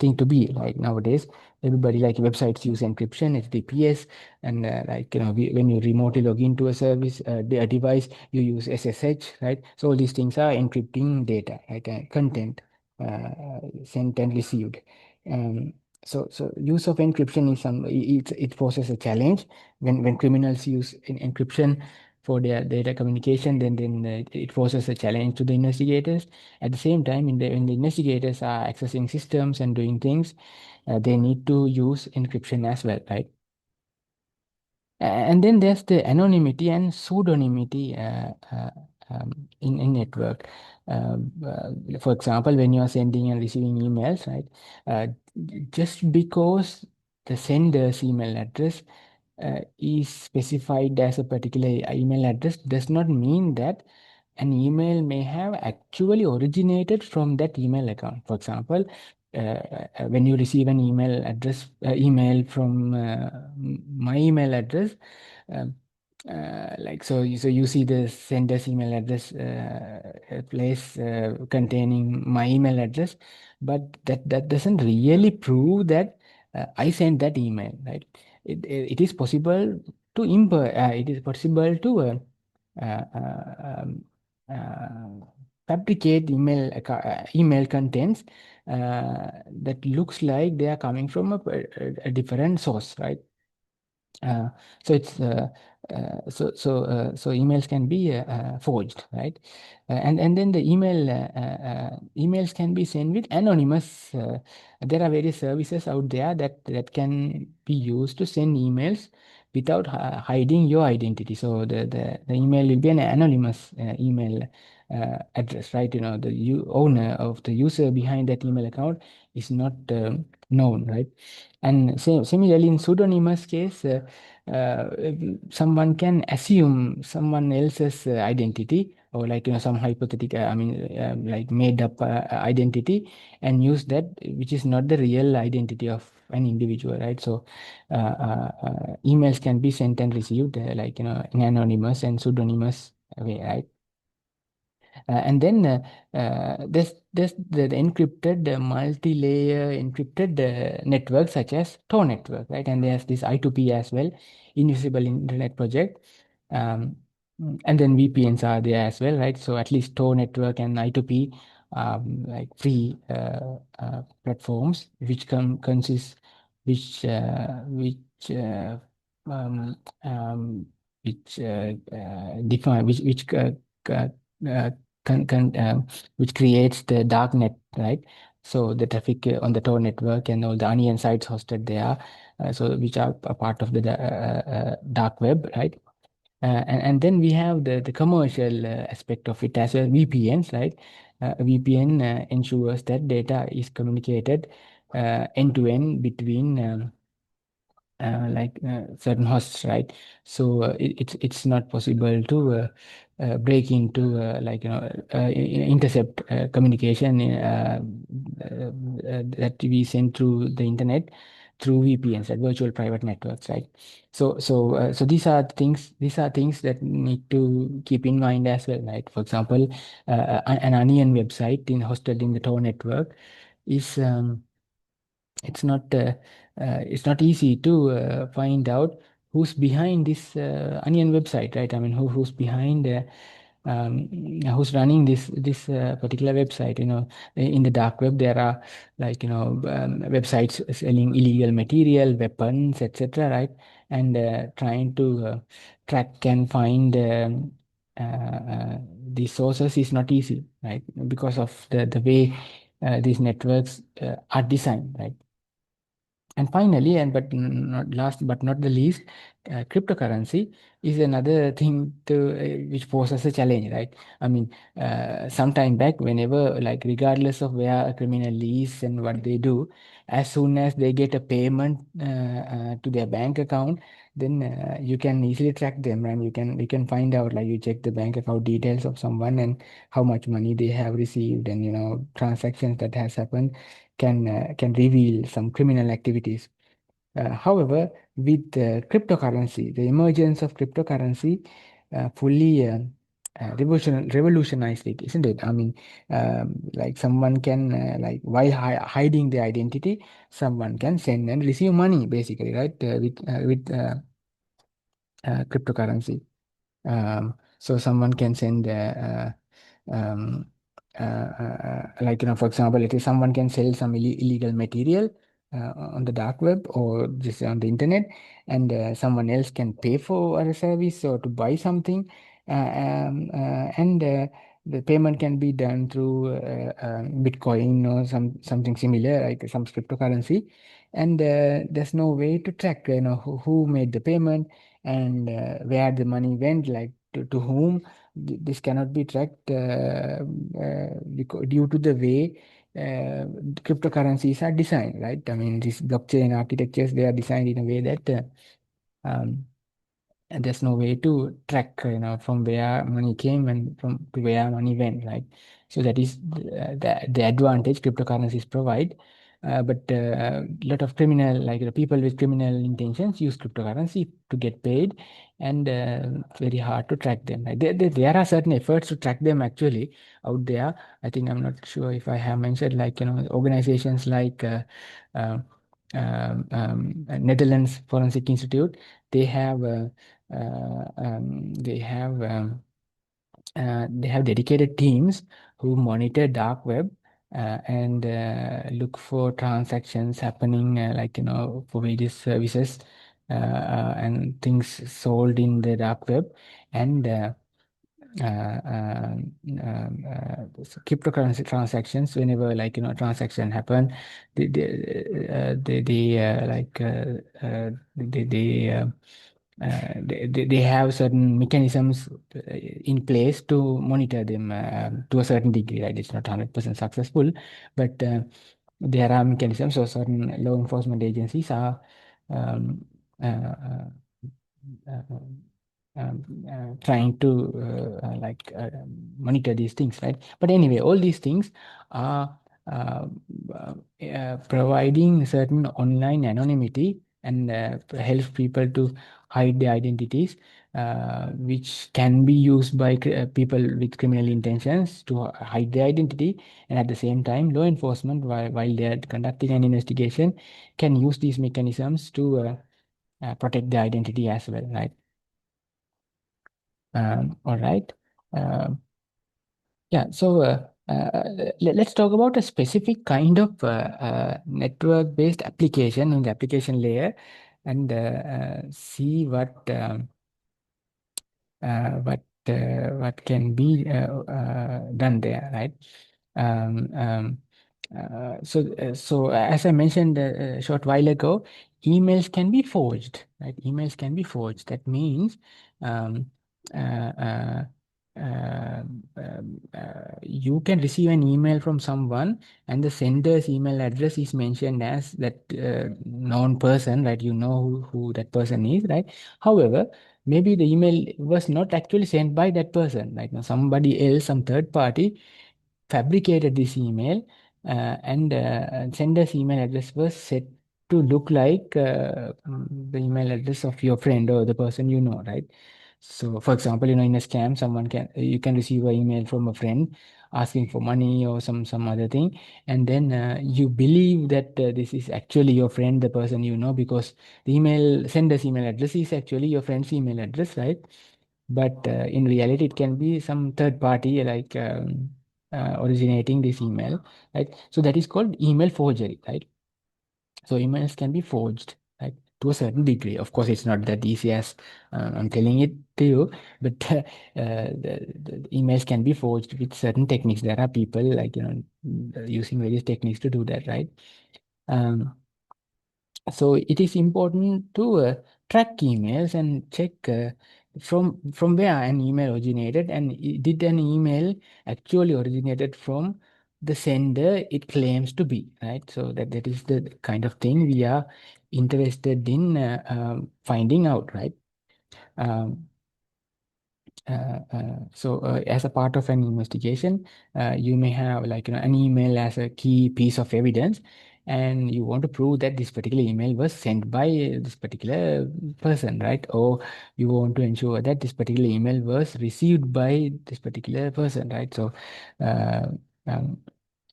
thing to be. Like nowadays, everybody, like websites, use encryption, HTTPS, and like, when you remotely log into a service, a device, you use SSH, right? So all these things are encrypting data, right? Content sent and received. Um, so use of encryption is it poses a challenge when criminals use encryption for their data communication. Then it poses a challenge to the investigators. At the same time, when the investigators are accessing systems and doing things, they need to use encryption as well, right? And then there's the anonymity and pseudonymity in network. For example, when you are sending and receiving emails, right? Just because the sender's email address is specified as a particular email address does not mean that an email may have actually originated from that email account. For example, when you receive an email from my email address, um, like, so you see the sender's email address place containing my email address, but that doesn't really prove that I sent that email, right? It is possible to it is possible to uh, uh, um, fabricate email contents that looks like they are coming from a different source, right? Uh, so it's so emails can be forged, right? And then the emails can be sent with anonymous. There are various services out there that can be used to send emails without hiding your identity. So the email will be an anonymous email address, right? The owner of the user behind that email account is not known, right? And similarly, in pseudonymous case, uh, someone can assume someone else's identity, or like, some hypothetical, I mean, like made up identity, and use that, which is not the real identity of an individual, right? So emails can be sent and received, like, in anonymous and pseudonymous way, right? And then there's the encrypted, multi-layer encrypted network such as Tor network, right? And there's this I2P as well, Invisible Internet Project. Um, and then VPNs are there as well, right? So at least Tor network and I2P, like free platforms, which consist, which um, um, define uh, uh, which creates the dark net, right? So the traffic on the Tor network and all the onion sites hosted there, so which are a part of the dark web, right? And then we have the commercial aspect of it as well, VPNs, right? VPN ensures that data is communicated end to end between certain hosts, right? So it's not possible to break into intercept communication that we send through the internet through VPNs, that virtual private networks, right? So these are things. These are things that need to keep in mind as well, right? For example, an onion website hosted in the Tor network is it's not easy to find out who's behind this onion website, right? I mean, who's behind who's running this particular website. In the dark web there are, websites selling illegal material, weapons, etc., right? And trying to track and find the sources is not easy, right? Because of the way these networks are designed, right? And finally, and but not last but not the least, cryptocurrency is another thing which poses a challenge, right? I mean, sometime back, whenever, like, regardless of where a criminal is and what they do, as soon as they get a payment to their bank account, then you can easily track them, and you can find out, like, you check the bank account details of someone and how much money they have received, and transactions that has happened can reveal some criminal activities. However, with cryptocurrency, the emergence of cryptocurrency fully revolutionized it, isn't it? I mean, like, someone can, while hiding their identity, someone can send and receive money, basically, right? With cryptocurrency. So someone can send um, for example, if someone can sell some illegal material on the dark web or just on the internet, and someone else can pay for a service or to buy something, and the payment can be done through Bitcoin or something similar, like some cryptocurrency, and there's no way to track, who made the payment, and where the money went, like, to whom. This cannot be tracked due to the way cryptocurrencies are designed, right? I mean, these blockchain architectures, they are designed in a way that and there's no way to track, from where money came and from to where money went, right? So that is the advantage cryptocurrencies provide. But a lot of criminal, people with criminal intentions use cryptocurrency to get paid, and it's very hard to track them. Right? There are certain efforts to track them actually out there. I think, I'm not sure if I have mentioned, organizations like Netherlands Forensic Institute. They have uh, um, they have um, they have dedicated teams who monitor dark web and look for transactions happening, for various services and things sold in the dark web, and cryptocurrency transactions. Whenever, transaction happen, they they have certain mechanisms in place to monitor them to a certain degree, right? It's not 100% successful, but there are mechanisms. So certain law enforcement agencies are um, uh, uh, uh, trying to monitor these things, right? But anyway, all these things are providing certain online anonymity, and helps people to hide their identities, which can be used by people with criminal intentions to hide their identity. And at the same time, law enforcement, while they are conducting an investigation, can use these mechanisms to protect their identity as well, right? All right. Um, yeah, so let's talk about a specific kind of network-based application on the application layer, and see what what can be done there, right? Um, um, so as I mentioned a short while ago, emails can be forged, right? Emails can be forged. That means um, uh, uh, you can receive an email from someone, and the sender's email address is mentioned as that known person, right? You know who that person is, right? However, maybe the email was not actually sent by that person, like, somebody else, some third party fabricated this email, and sender's email address was set to look like the email address of your friend or the person you know, right? So, for example, in a scam, you can receive an email from a friend asking for money or some other thing, and then you believe that this is actually your friend, the person you know, because the email sender's email address is actually your friend's email address, right? But in reality, it can be some third party, like originating this email, right? So that is called email forgery, right? So emails can be forged, right, to a certain degree. Of course, it's not that easy as I'm telling it to you, but the emails can be forged with certain techniques. There are people, like, using various techniques to do that, right? Um, so it is important to track emails and check from where an email originated, and did an email actually originated from the sender it claims to be, right? So that is the kind of thing we are interested in finding out, right? Um, as a part of an investigation, you may have, like, an email as a key piece of evidence, and you want to prove that this particular email was sent by this particular person, right? Or you want to ensure that this particular email was received by this particular person, right? So uh, um,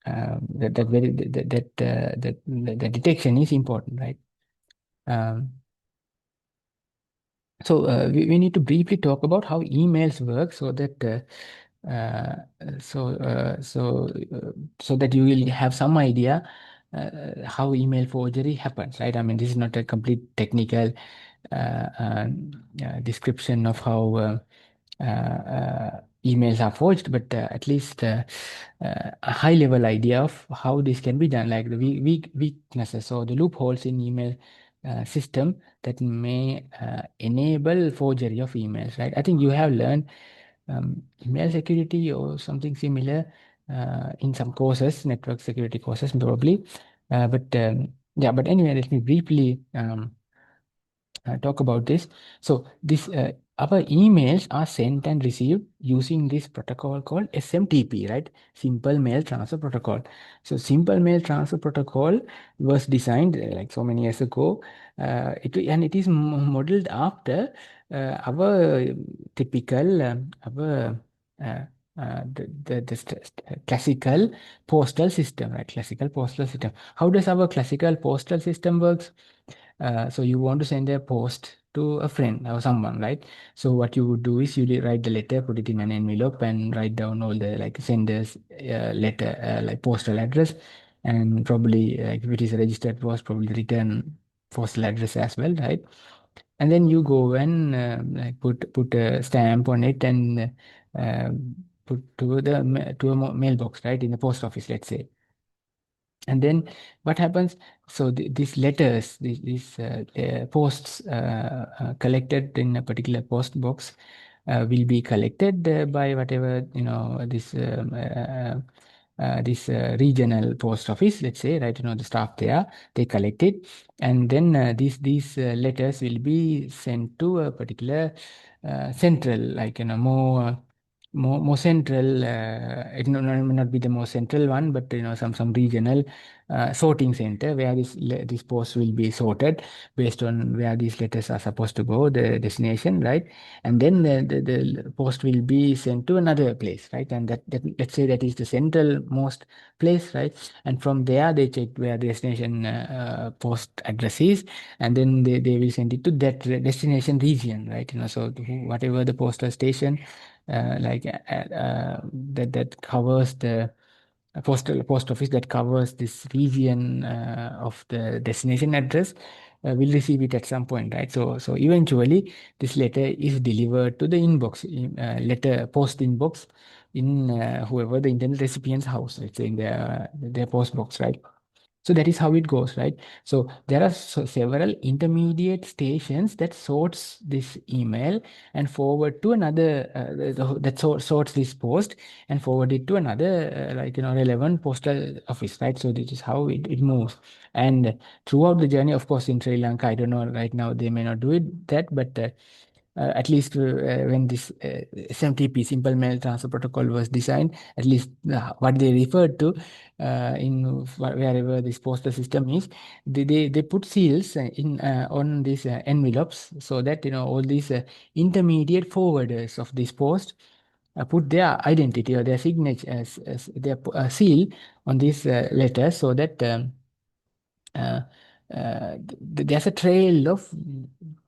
that that very that that, the detection is important, right? Um, we need to briefly talk about how emails work, so that so so so that you will have some idea how email forgery happens, right? I mean, this is not a complete technical uh, uh, description of how emails are forged, but at least a high level idea of how this can be done, like the weaknesses or the loopholes in email system that may enable forgery of emails, right? I think you have learned email security or something similar in some courses, network security courses, probably. Yeah, but anyway, let me briefly talk about this. So this our emails are sent and received using this protocol called SMTP, right? Simple Mail Transfer Protocol. So Simple Mail Transfer Protocol was designed like so many years ago. It is modeled after our typical our classical postal system, right? Classical postal system. How does our classical postal system works? So you want to send a post to a friend or someone, right? So what you would do is you write the letter, put it in an envelope, and write down all the, like, sender's letter, like postal address, and probably, like, if it is a registered post, probably return postal address as well, right? And then you go and like put a stamp on it, and uh, put to to a mailbox, right, in the post office, let's say. And then what happens? So these letters, these posts collected in a particular post box will be collected by whatever, this regional post office, let's say, right? The staff there, they collect it, and then these letters will be sent to a particular central, like, more more central. It may not be the most central one, but some regional sorting center where this post will be sorted based on where these letters are supposed to go, the destination, right? And then the post will be sent to another place, right? And that let's say that is the central most place, right? And from there they check where the destination post address is, and then they will send it to that destination region, right? So whatever the postal station that covers the post office that covers this region of the destination address will receive it at some point, right? So eventually this letter is delivered to the inbox, letter post inbox in whoever the intended recipient's house, let's say in their post box, right? So that is how it goes, right? So there are several intermediate stations that sorts this email and forward to another sorts this post and forward it to another relevant postal office, right? So this is how it moves. And throughout the journey, of course, in Sri Lanka, I don't know right now they may not do it that, but at least when this SMTP, Simple Mail Transfer Protocol, was designed, at least what they referred to in wherever this postal system is, they put seals in on these envelopes so that all these intermediate forwarders of this post put their identity or their signature as their seal on these letters so that uh, there's a trail of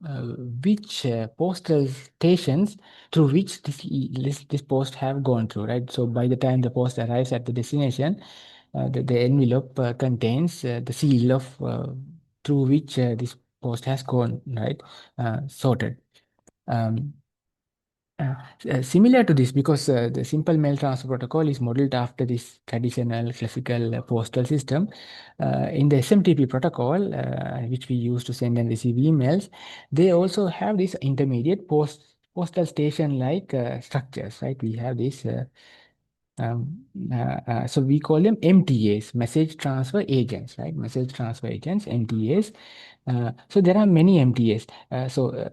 uh, which postal stations through which this post have gone through, right? So by the time the post arrives at the destination, the envelope contains the seal of through which this post has gone, right? Sorted. Um, uh, Similar to this, because the simple mail transfer protocol is modeled after this traditional classical postal system, in the SMTP protocol, which we use to send and receive emails, they also have this intermediate postal station like structures, right? We have this. So we call them MTAs, message transfer agents, right? Message transfer agents, MTAs. So there are many MTAs.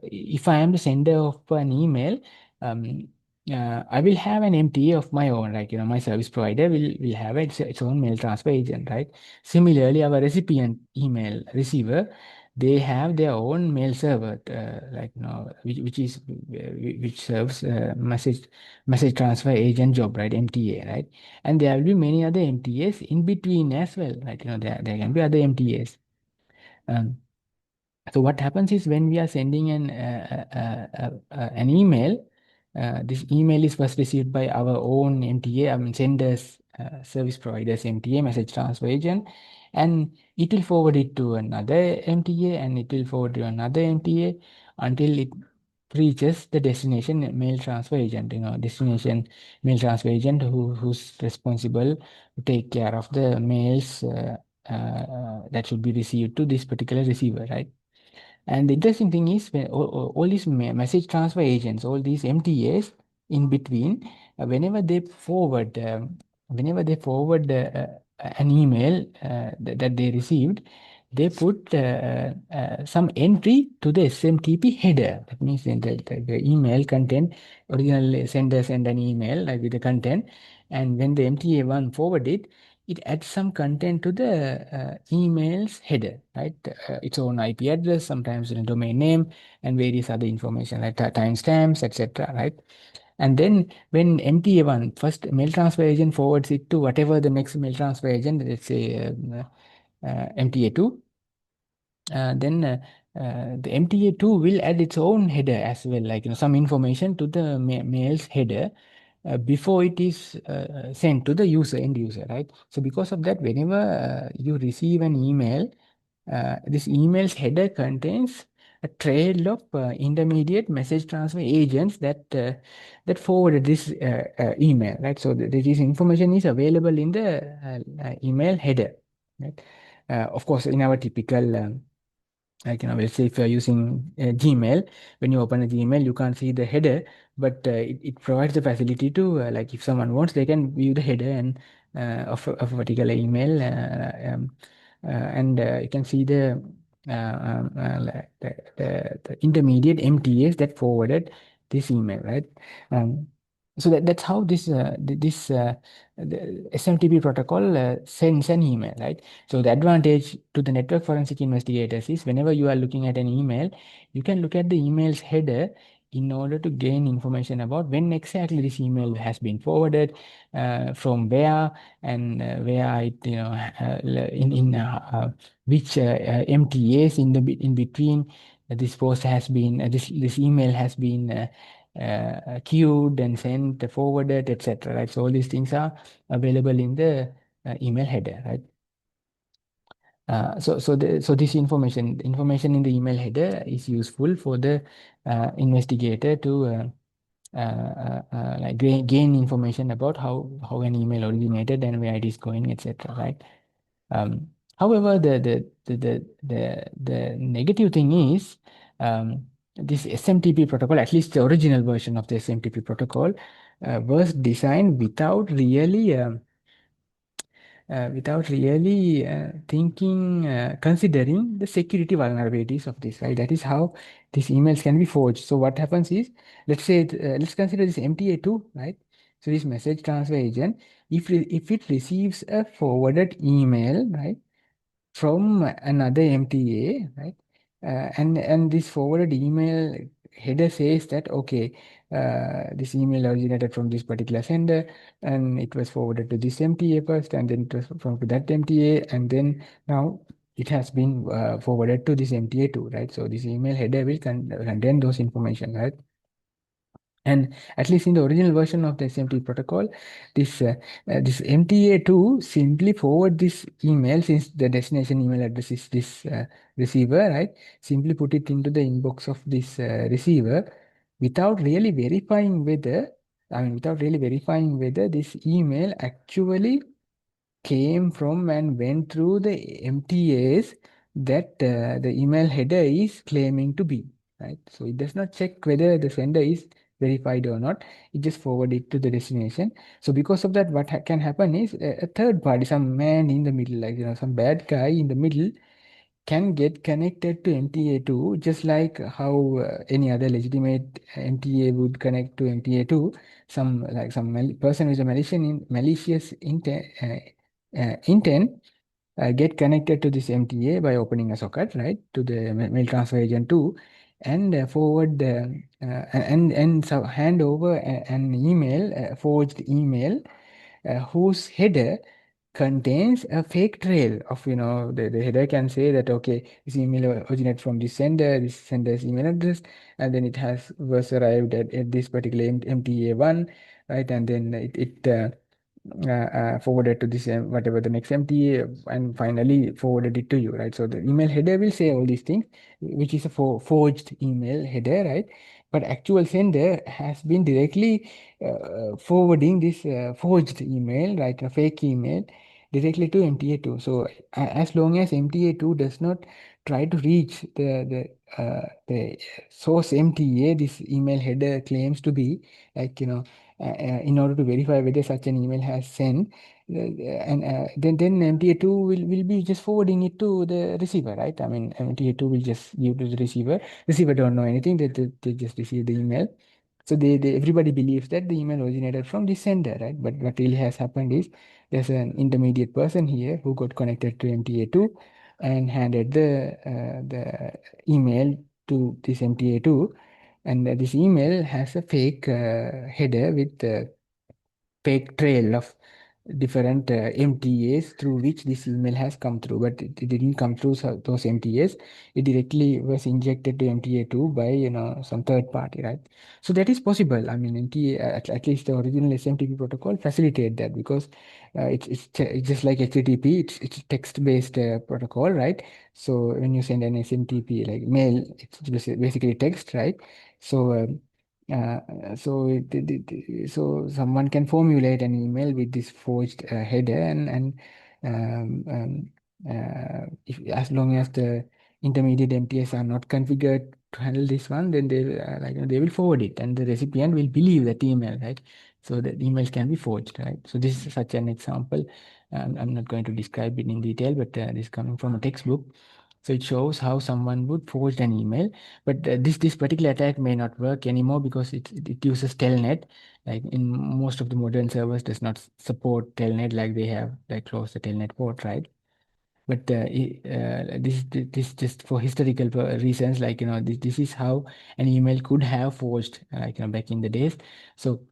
If I am the sender of an email, um, I will have an MTA of my own, right? My service provider will have its own mail transfer agent, right? Similarly, our recipient email receiver, they have their own mail server, which serves message transfer agent job, right? MTA, right? And there will be many other MTAs in between as well, right? There can be other MTAs. Um, so what happens is when we are sending an email, this email is first received by our own MTA, I mean senders, service providers MTA, message transfer agent, and it will forward it to another MTA, and it will forward to another MTA until it reaches the destination mail transfer agent. Destination mail transfer agent who's responsible to take care of the mails that should be received to this particular receiver, right? And the interesting thing is, when all these message transfer agents, all these MTAs in between, whenever they forward an email that they received, they put some entry to the SMTP header. That means the email content, original sender send an email like with the content, and when the MTA one forward it adds some content to the email's header, right? Its own IP address, sometimes a domain name, and various other information like timestamps, etc., right? And then when MTA1, first mail transfer agent forwards it to whatever the next mail transfer agent, let's say MTA2, then the MTA2 will add its own header as well, like some information to the mail's header before it is sent to the end user, right? So because of that, whenever you receive an email, this email's header contains a trail of intermediate message transfer agents that forwarded this email, right? So this information is available in the email header, right? Of course, in our typical let's say if you're using Gmail, when you open a Gmail, you can't see the header, but it provides the facility to, like if someone wants, they can view the header and of a particular email, and you can see the intermediate MTAs that forwarded this email, right? Um, So that's how the SMTP protocol sends an email, right? So the advantage to the network forensic investigators is whenever you are looking at an email, you can look at the email's header in order to gain information about when exactly this email has been forwarded, from where, and where it, which MTAs in between this post has been, this email has been queued and sent, forwarded, etc. Right. So all these things are available in the email header, right? So this information in the email header is useful for the investigator to like gain information about how an email originated and where it is going, etc. Right. Um, However, the negative thing is, this SMTP protocol, at least the original version of the SMTP protocol, was designed without really thinking, considering the security vulnerabilities of this, right? That is how these emails can be forged. So what happens is, let's consider this MTA2, right? So this message transfer agent, if it receives a forwarded email, right, from another MTA, right? And this forwarded email header says that, okay, this email originated from this particular sender, and it was forwarded to this MTA first, and then it was from to that MTA, and then now it has been forwarded to this MTA too, right? So this email header will contain those information, right? And at least in the original version of the SMTP protocol, this MTA2 simply forward this email, since the destination email address is this receiver, right? Simply put it into the inbox of this receiver without really verifying whether this email actually came from and went through the MTAs that the email header is claiming to be, right? So it does not check whether the sender is verified or not. It just forward it to the destination. So because of that, what can happen is a third party, some man in the middle, like some bad guy in the middle, can get connected to MTA2, just like how any other legitimate MTA would connect to MTA2. Some person with a malicious intent get connected to this MTA by opening a socket, right, to the mail transfer agent 2, and forward and so hand over an email, a forged email, whose header contains a fake trail of, the header can say that, okay, this email originates from this sender's email address, and then it was arrived at this particular MTA1, right? And then it forwarded to this whatever the next MTA, and finally forwarded it to you, right? So the email header will say all these things, which is a forged email header, right? But actual sender has been directly forwarding this forged email, right, a fake email, directly to MTA2. So as long as MTA2 does not try to reach the source MTA, this email header claims to be, like, in order to verify whether such an email has sent, and then MTA2 will be just forwarding it to the receiver, right? I mean, MTA2 will just give to the receiver. Receiver don't know anything. They just receive the email. So everybody believes that the email originated from the sender, right? But what really has happened is there's an intermediate person here who got connected to MTA2 and handed the email to this MTA2, and this email has a fake header with fake trail of different MTAs through which this email has come through, but it didn't come through those MTAs. It directly was injected to MTA2 by, some third party, right? So that is possible. I mean, at least the original SMTP protocol facilitate that, because it's just like HTTP. It's text-based protocol, right? So when you send an SMTP like mail, it's basically text, right? So so someone can formulate an email with this forged header, and if, as long as the intermediate MTS are not configured to handle this one, then they will forward it, and the recipient will believe that email, right? So the emails can be forged, right? So this is such an example. I'm not going to describe it in detail, but this is coming from a textbook. So it shows how someone would forge an email, but this particular attack may not work anymore because it uses telnet. Like in most of the modern servers does not support telnet, like they have like close the telnet port, right? But this just for historical reasons, like this is how an email could have forged, like back in the days. So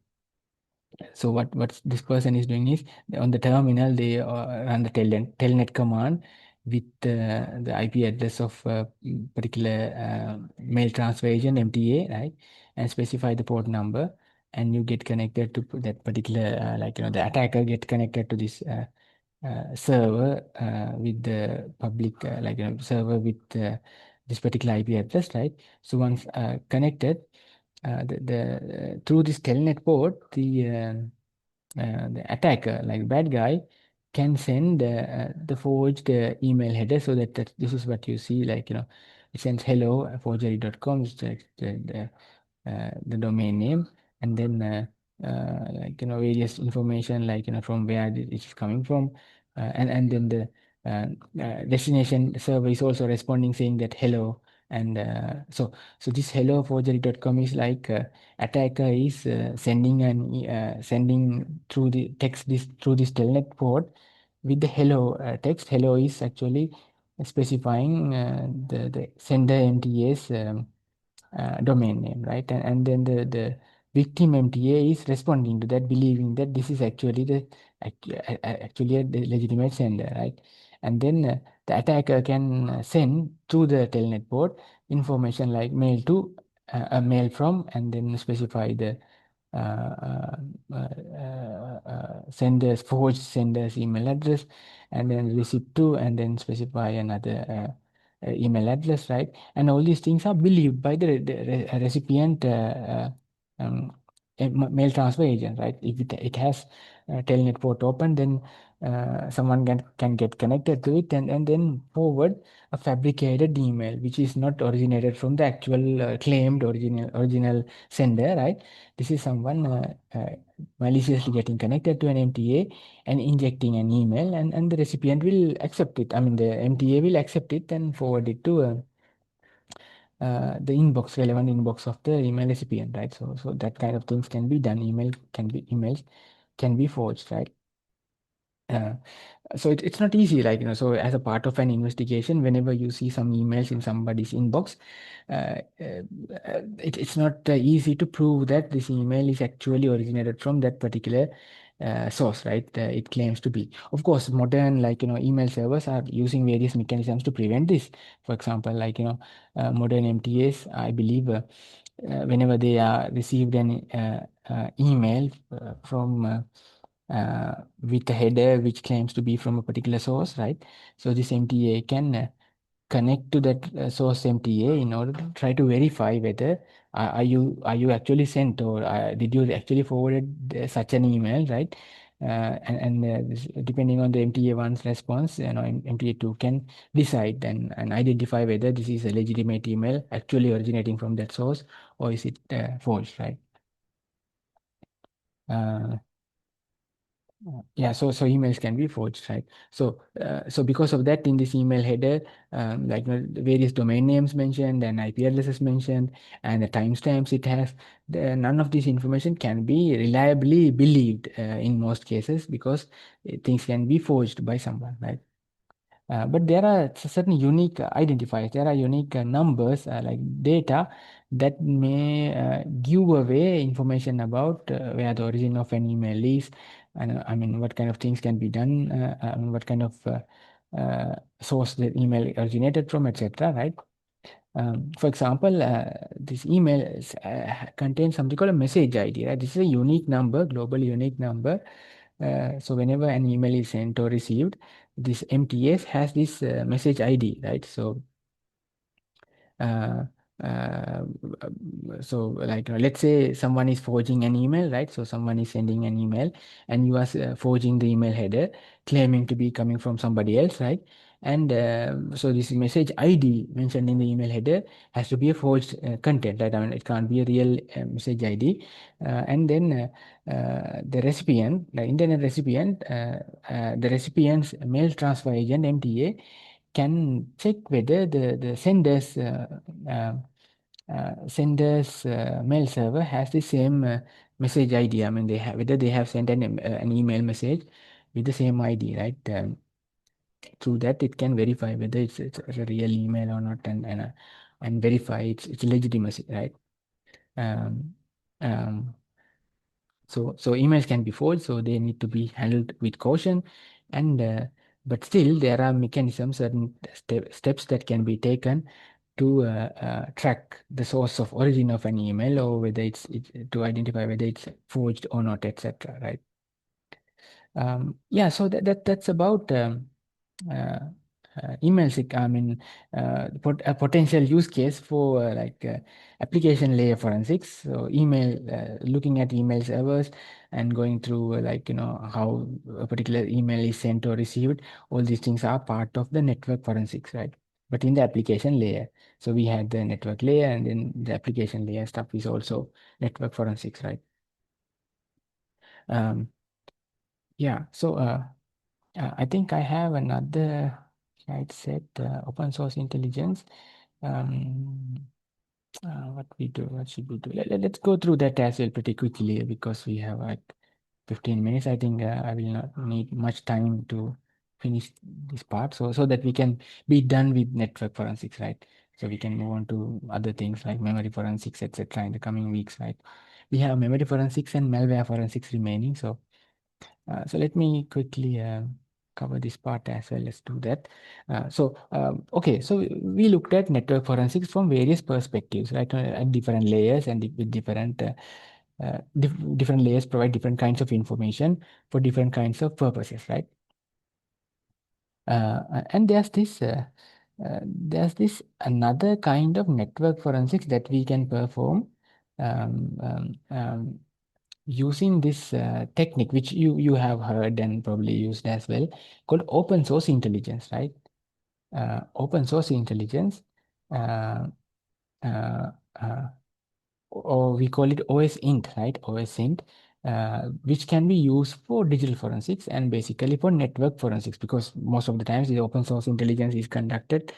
what this person is doing is on the terminal they run the telnet command with the IP address of particular mail transfer agent MTA, right, and specify the port number, and you get connected to that particular the attacker get connected to this server with the public server with this particular IP address, right? So once connected, through this telnet port, the attacker, like bad guy, can send the forged email header, so that this is what you see, it sends hello forgery.com is the domain name, and then various information, from where it is coming from, and then the destination server is also responding saying that hello. And so this hello forgery.com is like attacker is sending through the text, this through this telnet port with the hello text. Hello is actually specifying the sender MTA's domain name, right? And then the victim MTA is responding to that, believing that this is actually actually a legitimate sender, right? And then the attacker can send through the telnet port information like mail to, a mail from, and then specify the uh, uh, sender's forged sender's email address, and then receipt to, and then specify another email address, right? And all these things are believed by the recipient mail transfer agent, right? If it has telnet port open, then someone can get connected to it, and then forward a fabricated email which is not originated from the actual claimed original sender, right? This is someone maliciously getting connected to an MTA and injecting an email, and the recipient will accept it. I mean, the MTA will accept it and forward it to the inbox, relevant inbox of the email recipient, right? So that kind of things can be done. Emails can be forged, right? Uh, so it's not easy, so as a part of an investigation, whenever you see some emails in somebody's inbox, it's not easy to prove that this email is actually originated from that particular source, right? It claims to be. Of course, modern email servers are using various mechanisms to prevent this. For example, modern MTAs, I believe, whenever they are received an email from with a header which claims to be from a particular source, right? So this MTA can connect to that source MTA in order to try to verify whether are you actually sent, or did you actually forwarded such an email, right? Depending on the MTA1's response, MTA2 can decide and identify whether this is a legitimate email actually originating from that source, or is it forged, right? Uh, Yeah, so emails can be forged, right? So because of that, in this email header, the various domain names mentioned and IP addresses mentioned and the timestamps it has, none of this information can be reliably believed in most cases, because things can be forged by someone, right? But there are certain unique identifiers. There are unique numbers, like data, that may give away information about where the origin of an email is, and I mean what kind of things can be done, and what kind of source the email originated from, etc. Right? For example, this email contains something called a message ID. Right? This is a unique number, global unique number. So whenever an email is sent or received, this MTS has this message ID, right? Uh, uh, let's say someone is forging an email, right? So someone is sending an email, and you are forging the email header, claiming to be coming from somebody else, right? And so this message ID mentioned in the email header has to be a forged content, right? I mean, it can't be a real message ID. And then the recipient, the internet recipient, the recipient's mail transfer agent MTA can check whether the sender's mail server has the same message ID. I mean, they have whether they have sent an email message with the same ID, right? Through that, it can verify whether it's a real email or not, and verify its legitimacy, right? Um, um, so emails can be false, so they need to be handled with caution, and but still there are mechanisms, certain steps that can be taken to track the source of origin of an email, or whether it's to identify whether it's forged or not, etc. Right? Yeah. So that's about uh, email I mean, a potential use case for application layer forensics. So email, looking at email servers and going through how a particular email is sent or received. All these things are part of the network forensics, right? But in the application layer. So we had the network layer, and then the application layer stuff is also network forensics, right? Um, yeah. So I think I have another slide set, open source intelligence. Um, what should we do? Let's go through that as well pretty quickly, because we have like 15 minutes. I think I will not need much time to finish this part, so that we can be done with network forensics, right? So we can move on to other things like memory forensics, etc. in the coming weeks, right? We have memory forensics and malware forensics remaining. So let me quickly cover this part as well. Let's do that. Okay, so we looked at network forensics from various perspectives, right? At different layers, and with different layers provide different kinds of information for different kinds of purposes, right? And there's this another kind of network forensics that we can perform um, um, um, using this technique, which you have heard and probably used as well, called open source intelligence, right? Open source intelligence, uh, uh, uh, or we call it OSINT, right? OSINT, which can be used for digital forensics and basically for network forensics, because most of the times the open source intelligence is conducted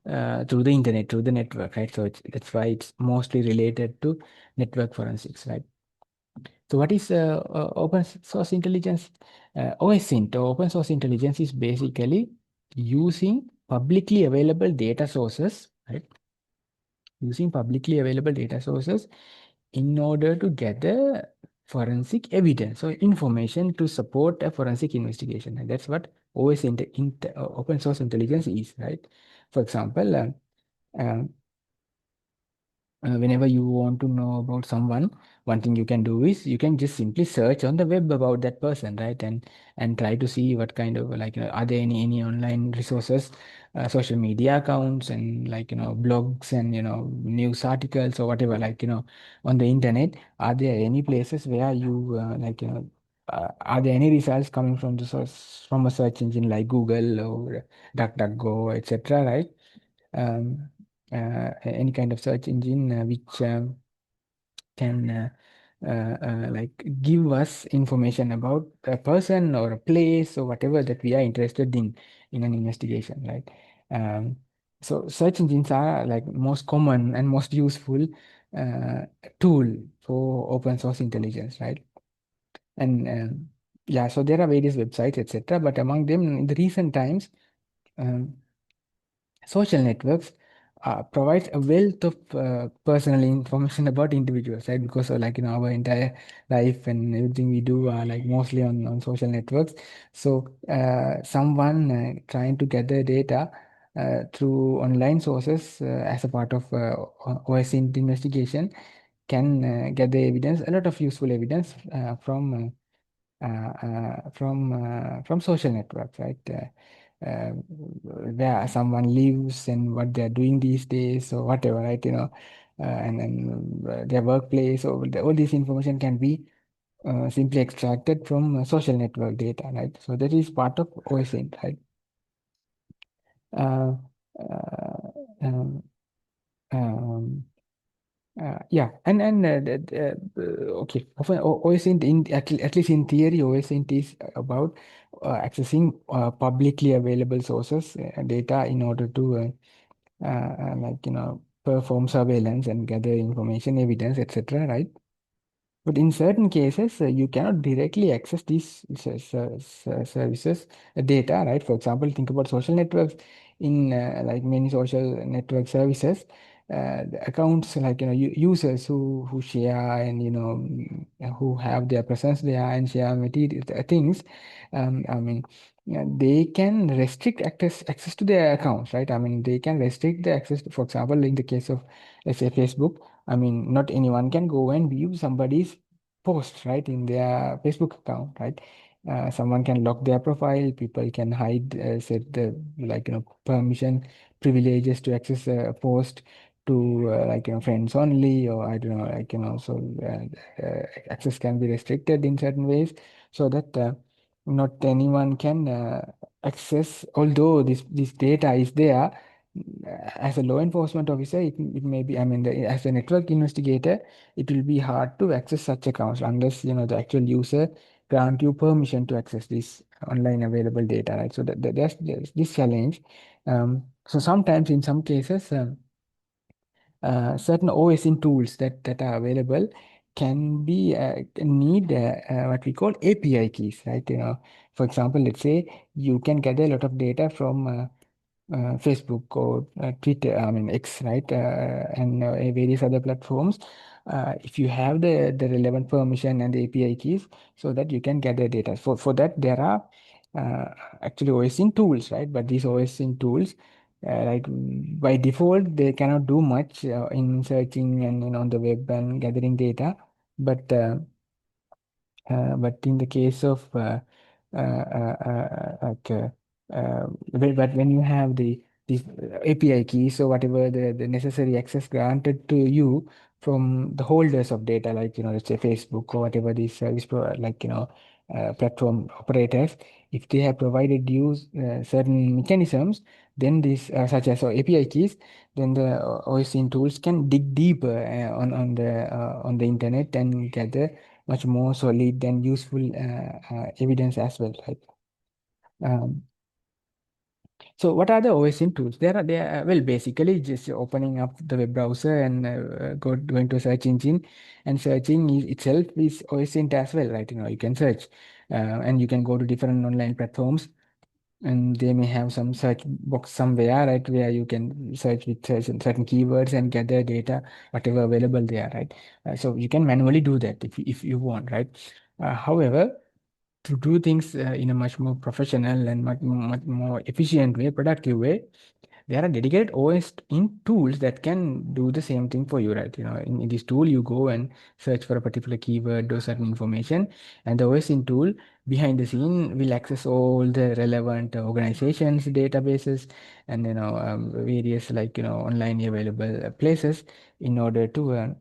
through the internet, through the network, right? So that's why it's mostly related to network forensics, right? So what is open source intelligence? OSINT, or open source intelligence, is basically using publicly available data sources, right? Using publicly available data sources in order to gather forensic evidence or information to support a forensic investigation. And that's what open source intelligence is, right? For example, um, whenever you want to know about someone, one thing you can do is you can just simply search on the web about that person, right? And try to see what kind of, are there any online resources, social media accounts, and blogs, and news articles, or whatever, on the internet. Are there any places where you are there any results coming from the source, from a search engine like Google or DuckDuckGo, etc., right? um, any kind of search engine which can like give us information about a person or a place or whatever that we are interested in an investigation, right? um, so search engines are like most common and most useful uh, tool for open source intelligence, right? And yeah, so there are various websites, etc., but among them in the recent times, um, social networks provides a wealth of personal information about individuals, right? Because our entire life and everything we do are like mostly on social networks. So someone trying to gather data through online sources as a part of OSINT investigation can gather evidence, a lot of useful evidence from social networks, right? Where someone lives and what they're doing these days or whatever, right? And then their workplace, or all this information can be simply extracted from social network data, right? So that is part of OSINT, right? Uh, uh, um, um, Yeah, okay. Often OSINT at least in theory, OSINT is about accessing publicly available sources data in order to perform surveillance and gather information, evidence, etc. Right? But in certain cases, you cannot directly access these services data, right? For example, think about social networks. In like many social network services, the accounts like users who share and who have their presence there and share material things. I mean, yeah, they can restrict access to their accounts, right? I mean, they can restrict the access. For example, in the case of, let's say, Facebook. I mean, not anyone can go and view somebody's post, right, in their Facebook account, right? Someone can lock their profile. People can hide, set the permission privileges to access a post to friends only, or I don't know, so access can be restricted in certain ways so that not anyone can access. Although this data is there, as a law enforcement officer, it may be. I mean, as a network investigator, it will be hard to access such accounts unless the actual user grant you permission to access this online available data, right? So there's this challenge. So sometimes in some cases, certain OSINT tools that are available can be need what we call API keys, right? For example, let's say you can gather a lot of data from Facebook or Twitter, I mean X, right, and various other platforms. If you have the relevant permission and the API keys, so that you can gather data. For that, there are actually OSINT tools, right? But these OSINT tools, like by default, they cannot do much in searching and on the web and gathering data. But but in the case of like but when you have these API keys, so whatever the necessary access granted to you from the holders of data, like let's say Facebook or whatever these platform operators, if they have provided you certain mechanisms, then these such as API keys, then the OSINT tools can dig deeper on the internet and gather much more solid and useful evidence as well, right? Um, so what are the OSINT tools? There are well, basically just opening up the web browser and going to a search engine, and searching itself is OSINT as well, right? You can search, and you can go to different online platforms, and they may have some search box somewhere, right, where you can search with certain keywords and gather data, whatever available there, right? So you can manually do that if you want, right? However, to do things in a much more professional and much more efficient way, productive way, there are dedicated OS in tools that can do the same thing for you, right? In this tool, you go and search for a particular keyword or certain information, and the OS in tool behind the scene will access all the relevant organizations, databases, and various online available places in order to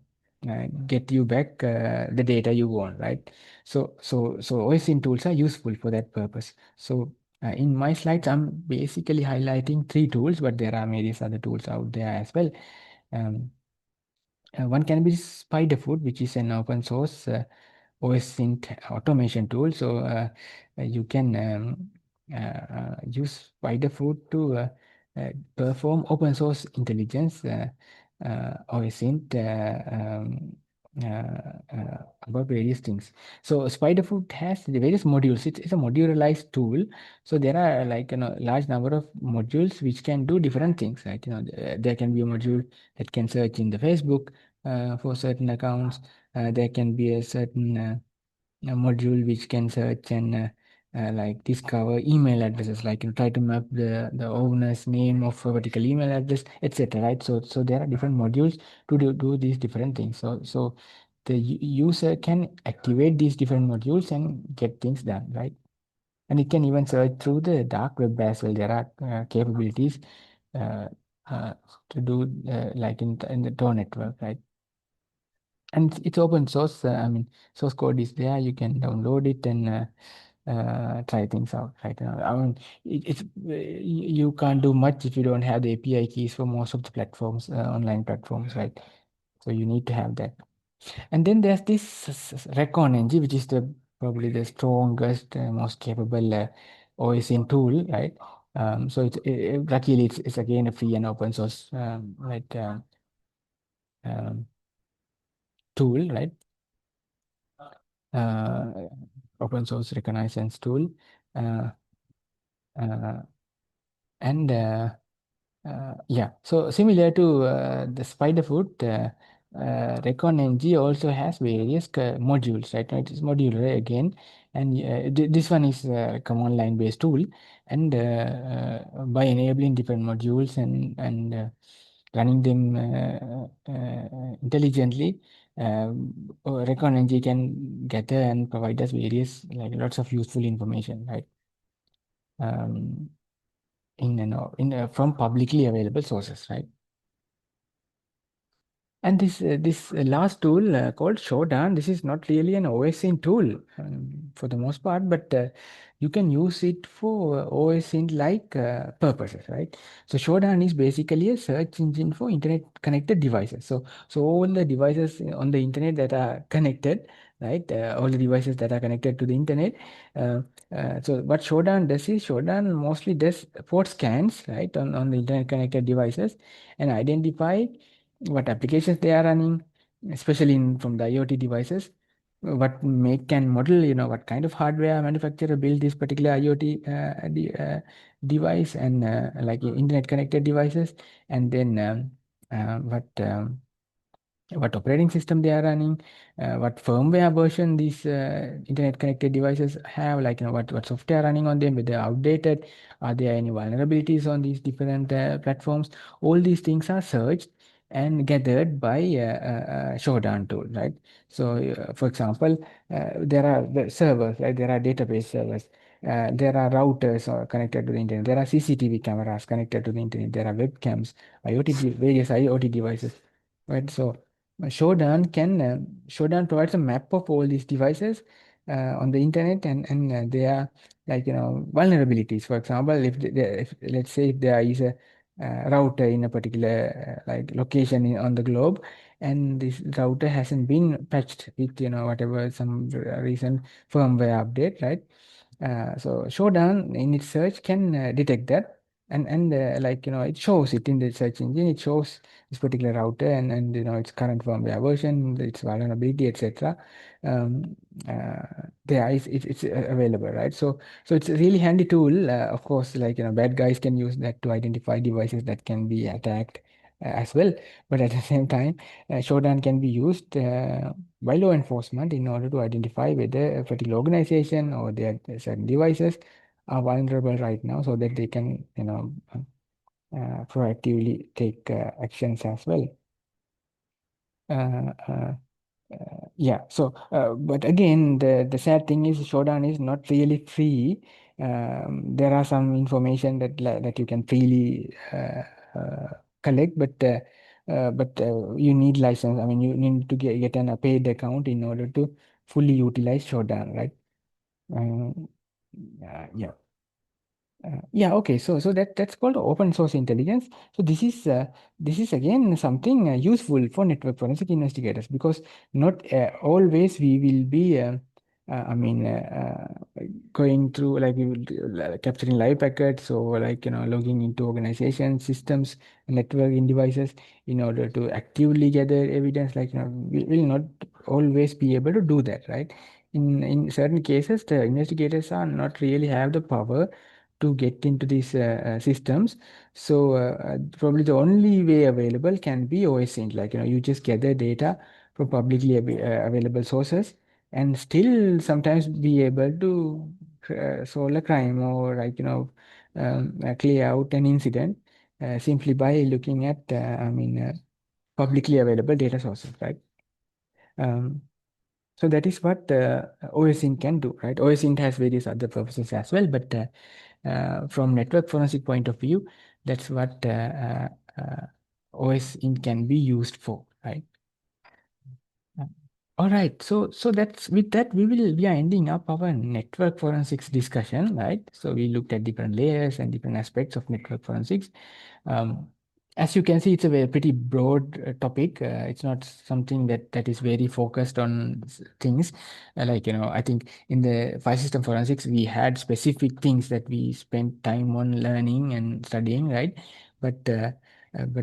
get you back the data you want, right? So OS in tools are useful for that purpose. So in my slides, I'm basically highlighting three tools, but there are various other tools out there as well. Um, One can be Spiderfoot, which is an open source OSINT automation tool. So you can use Spiderfoot to perform open source intelligence OSINT about various things. So Spiderfoot has the various modules. It's a modularized tool. So there are large number of modules which can do different things, right? There can be a module that can search in the Facebook for certain accounts. There can be a certain a module which can search and discover email addresses, try to map the owner's name of a particular email address, etc., right? So there are different modules to do these different things. So the user can activate these different modules and get things done, right? And it can even search through the dark web as well. There are capabilities uh, uh, to do in the Tor network, right? And it's open source. I mean, source code is there. You can download it and try things out, right? I mean, you can't do much if you don't have the API keys for most of the platforms, online platforms, right? So you need to have that. And then there's this Recon NG, which is the probably the strongest, most capable OSINT tool, right? So luckily it's again a free and open source um, tool, right? Uh, Open source reconnaissance tool, uh, uh, and yeah, so similar to the Spiderfoot, Recon NG also has various modules, right? It is modular again, and this one is a command line based tool, and by enabling different modules and running them intelligently, Recon NG can gather and provide us various like lots of useful information, right? Um, from publicly available sources, right? And this last tool called Shodan, this is not really an OSINT tool for the most part, but you can use it for OSINT like purposes, right? So Shodan is basically a search engine for internet connected devices. So all the devices on the internet that are connected, right? All the devices that are connected to the internet. Uh, so what Shodan does is Shodan mostly does port scans, right, on the internet connected devices and identify what applications they are running, especially from the IoT devices, what make and model, what kind of hardware manufacturer build this particular IoT device and like internet connected devices, and then what operating system they are running, what firmware version these internet connected devices have, like what software running on them, whether they're outdated, are there any vulnerabilities on these different platforms. All these things are searched and gathered by Shodan tool, right? So, for example, there are the servers, right? There are database servers. There are routers connected to the internet. There are CCTV cameras connected to the internet. There are webcams, various IoT devices, right? So Shodan provides a map of all these devices on the internet, and they are like vulnerabilities. For example, if let's say if there is a router in a particular like location on the globe, and this router hasn't been patched with whatever some recent firmware update, right? So Shodan in its search can detect that, and like it shows it in the search engine. It shows this particular router and its current firmware version, its vulnerability, etc. Um, there is it's available, right? So it's a really handy tool. Of course, like bad guys can use that to identify devices that can be attacked as well. But at the same time, Shodan can be used by law enforcement in order to identify whether a particular organization or their certain devices are vulnerable right now, so that they can proactively take actions as well. Uh, uh, yeah, so but again, the sad thing is Shodan is not really free. There are some information that you can freely collect, but you need license. I mean, you need to get a paid account in order to fully utilize Shodan, right? Um, yeah. Yeah, okay. So that's called open source intelligence. So this is again something useful for network forensic investigators, because not always we will be I mean going through like we will capturing live packets, or like logging into organization systems, networking devices in order to actively gather evidence. Like we will not always be able to do that, right? In certain cases, the investigators are not really have the power to get into these systems. So probably the only way available can be OSINT. Like you just gather data from publicly available sources, and still sometimes be able to solve a crime, or like clear out an incident simply by looking at publicly available data sources, right? Um, so that is what OSINT can do, right? OSINT has various other purposes as well, but from network forensic point of view, that's what OSINT can be used for, right? Uh, All right, so that's with that we are ending up our network forensics discussion, right? So we looked at different layers and different aspects of network forensics. Um, As you can see, it's a very pretty broad topic. It's not something that is very focused on things. Like, I think in the file system forensics, we had specific things that we spent time on learning and studying, right? But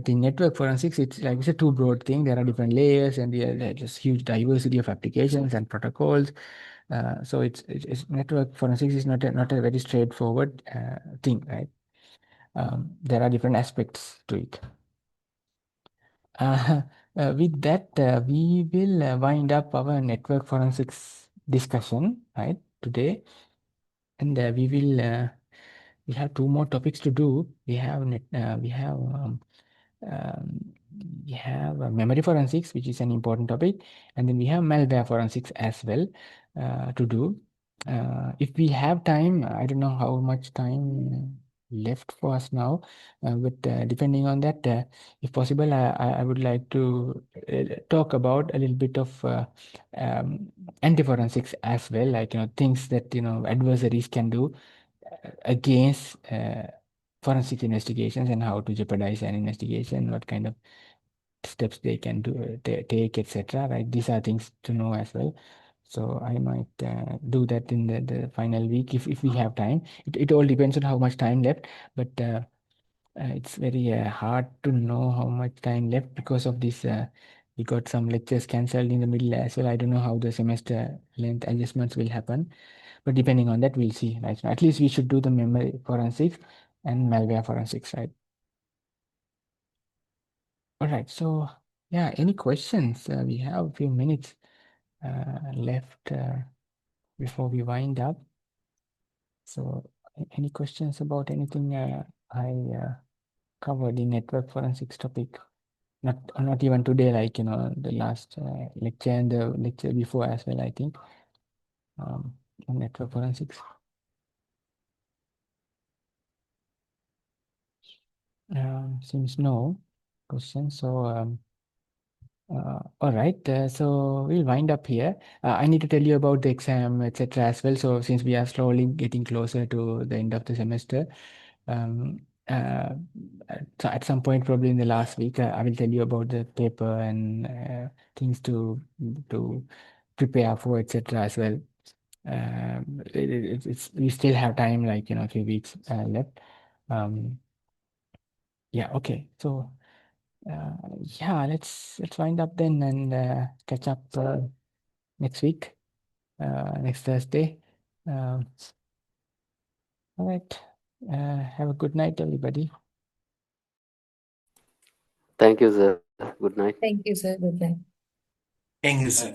in network forensics, it's a too broad thing. There are different layers, and there's just huge diversity of applications and protocols. So it's network forensics is not a very straightforward thing, right? There are different aspects to it. Uh, with that, we will wind up our network forensics discussion, right, today. And we have two more topics to do. Um, we have memory forensics, which is an important topic, and then we have malware forensics as well to do. If we have time, I don't know how much time left for us now, but depending on that, if possible, I would like to talk about a little bit of anti-forensics as well, like things that adversaries can do against forensic investigations and how to jeopardize an investigation, what kind of steps they can do, take, etc. Right? These are things to know as well. So I might do that in the final week if we have time. It all depends on how much time left, but it's very hard to know how much time left because of this. We got some lectures cancelled in the middle as well. I don't know how the semester length adjustments will happen, but depending on that, we'll see. Right? So at least we should do the memory forensics and malware forensics, right? All right. So yeah, any questions? We have a few minutes left before we wind up. So any questions about anything I covered in network forensics topic? Not even today, like the last lecture and the lecture before as well, I think, on network forensics. Seems no questions. So all right, so we'll wind up here. I need to tell you about the exam, etc. as well. So since we are slowly getting closer to the end of the semester, um, uh, so at some point, probably in the last week, I will tell you about the paper and things to prepare for, etc. as well. It's we still have time, like a few weeks left. Um, yeah, okay. So uh, yeah, let's wind up then and catch up next week, next Thursday. Um, all right. Have a good night, everybody. Thank you, sir. Good night. Thank you, sir. Good night. Thank you, sir.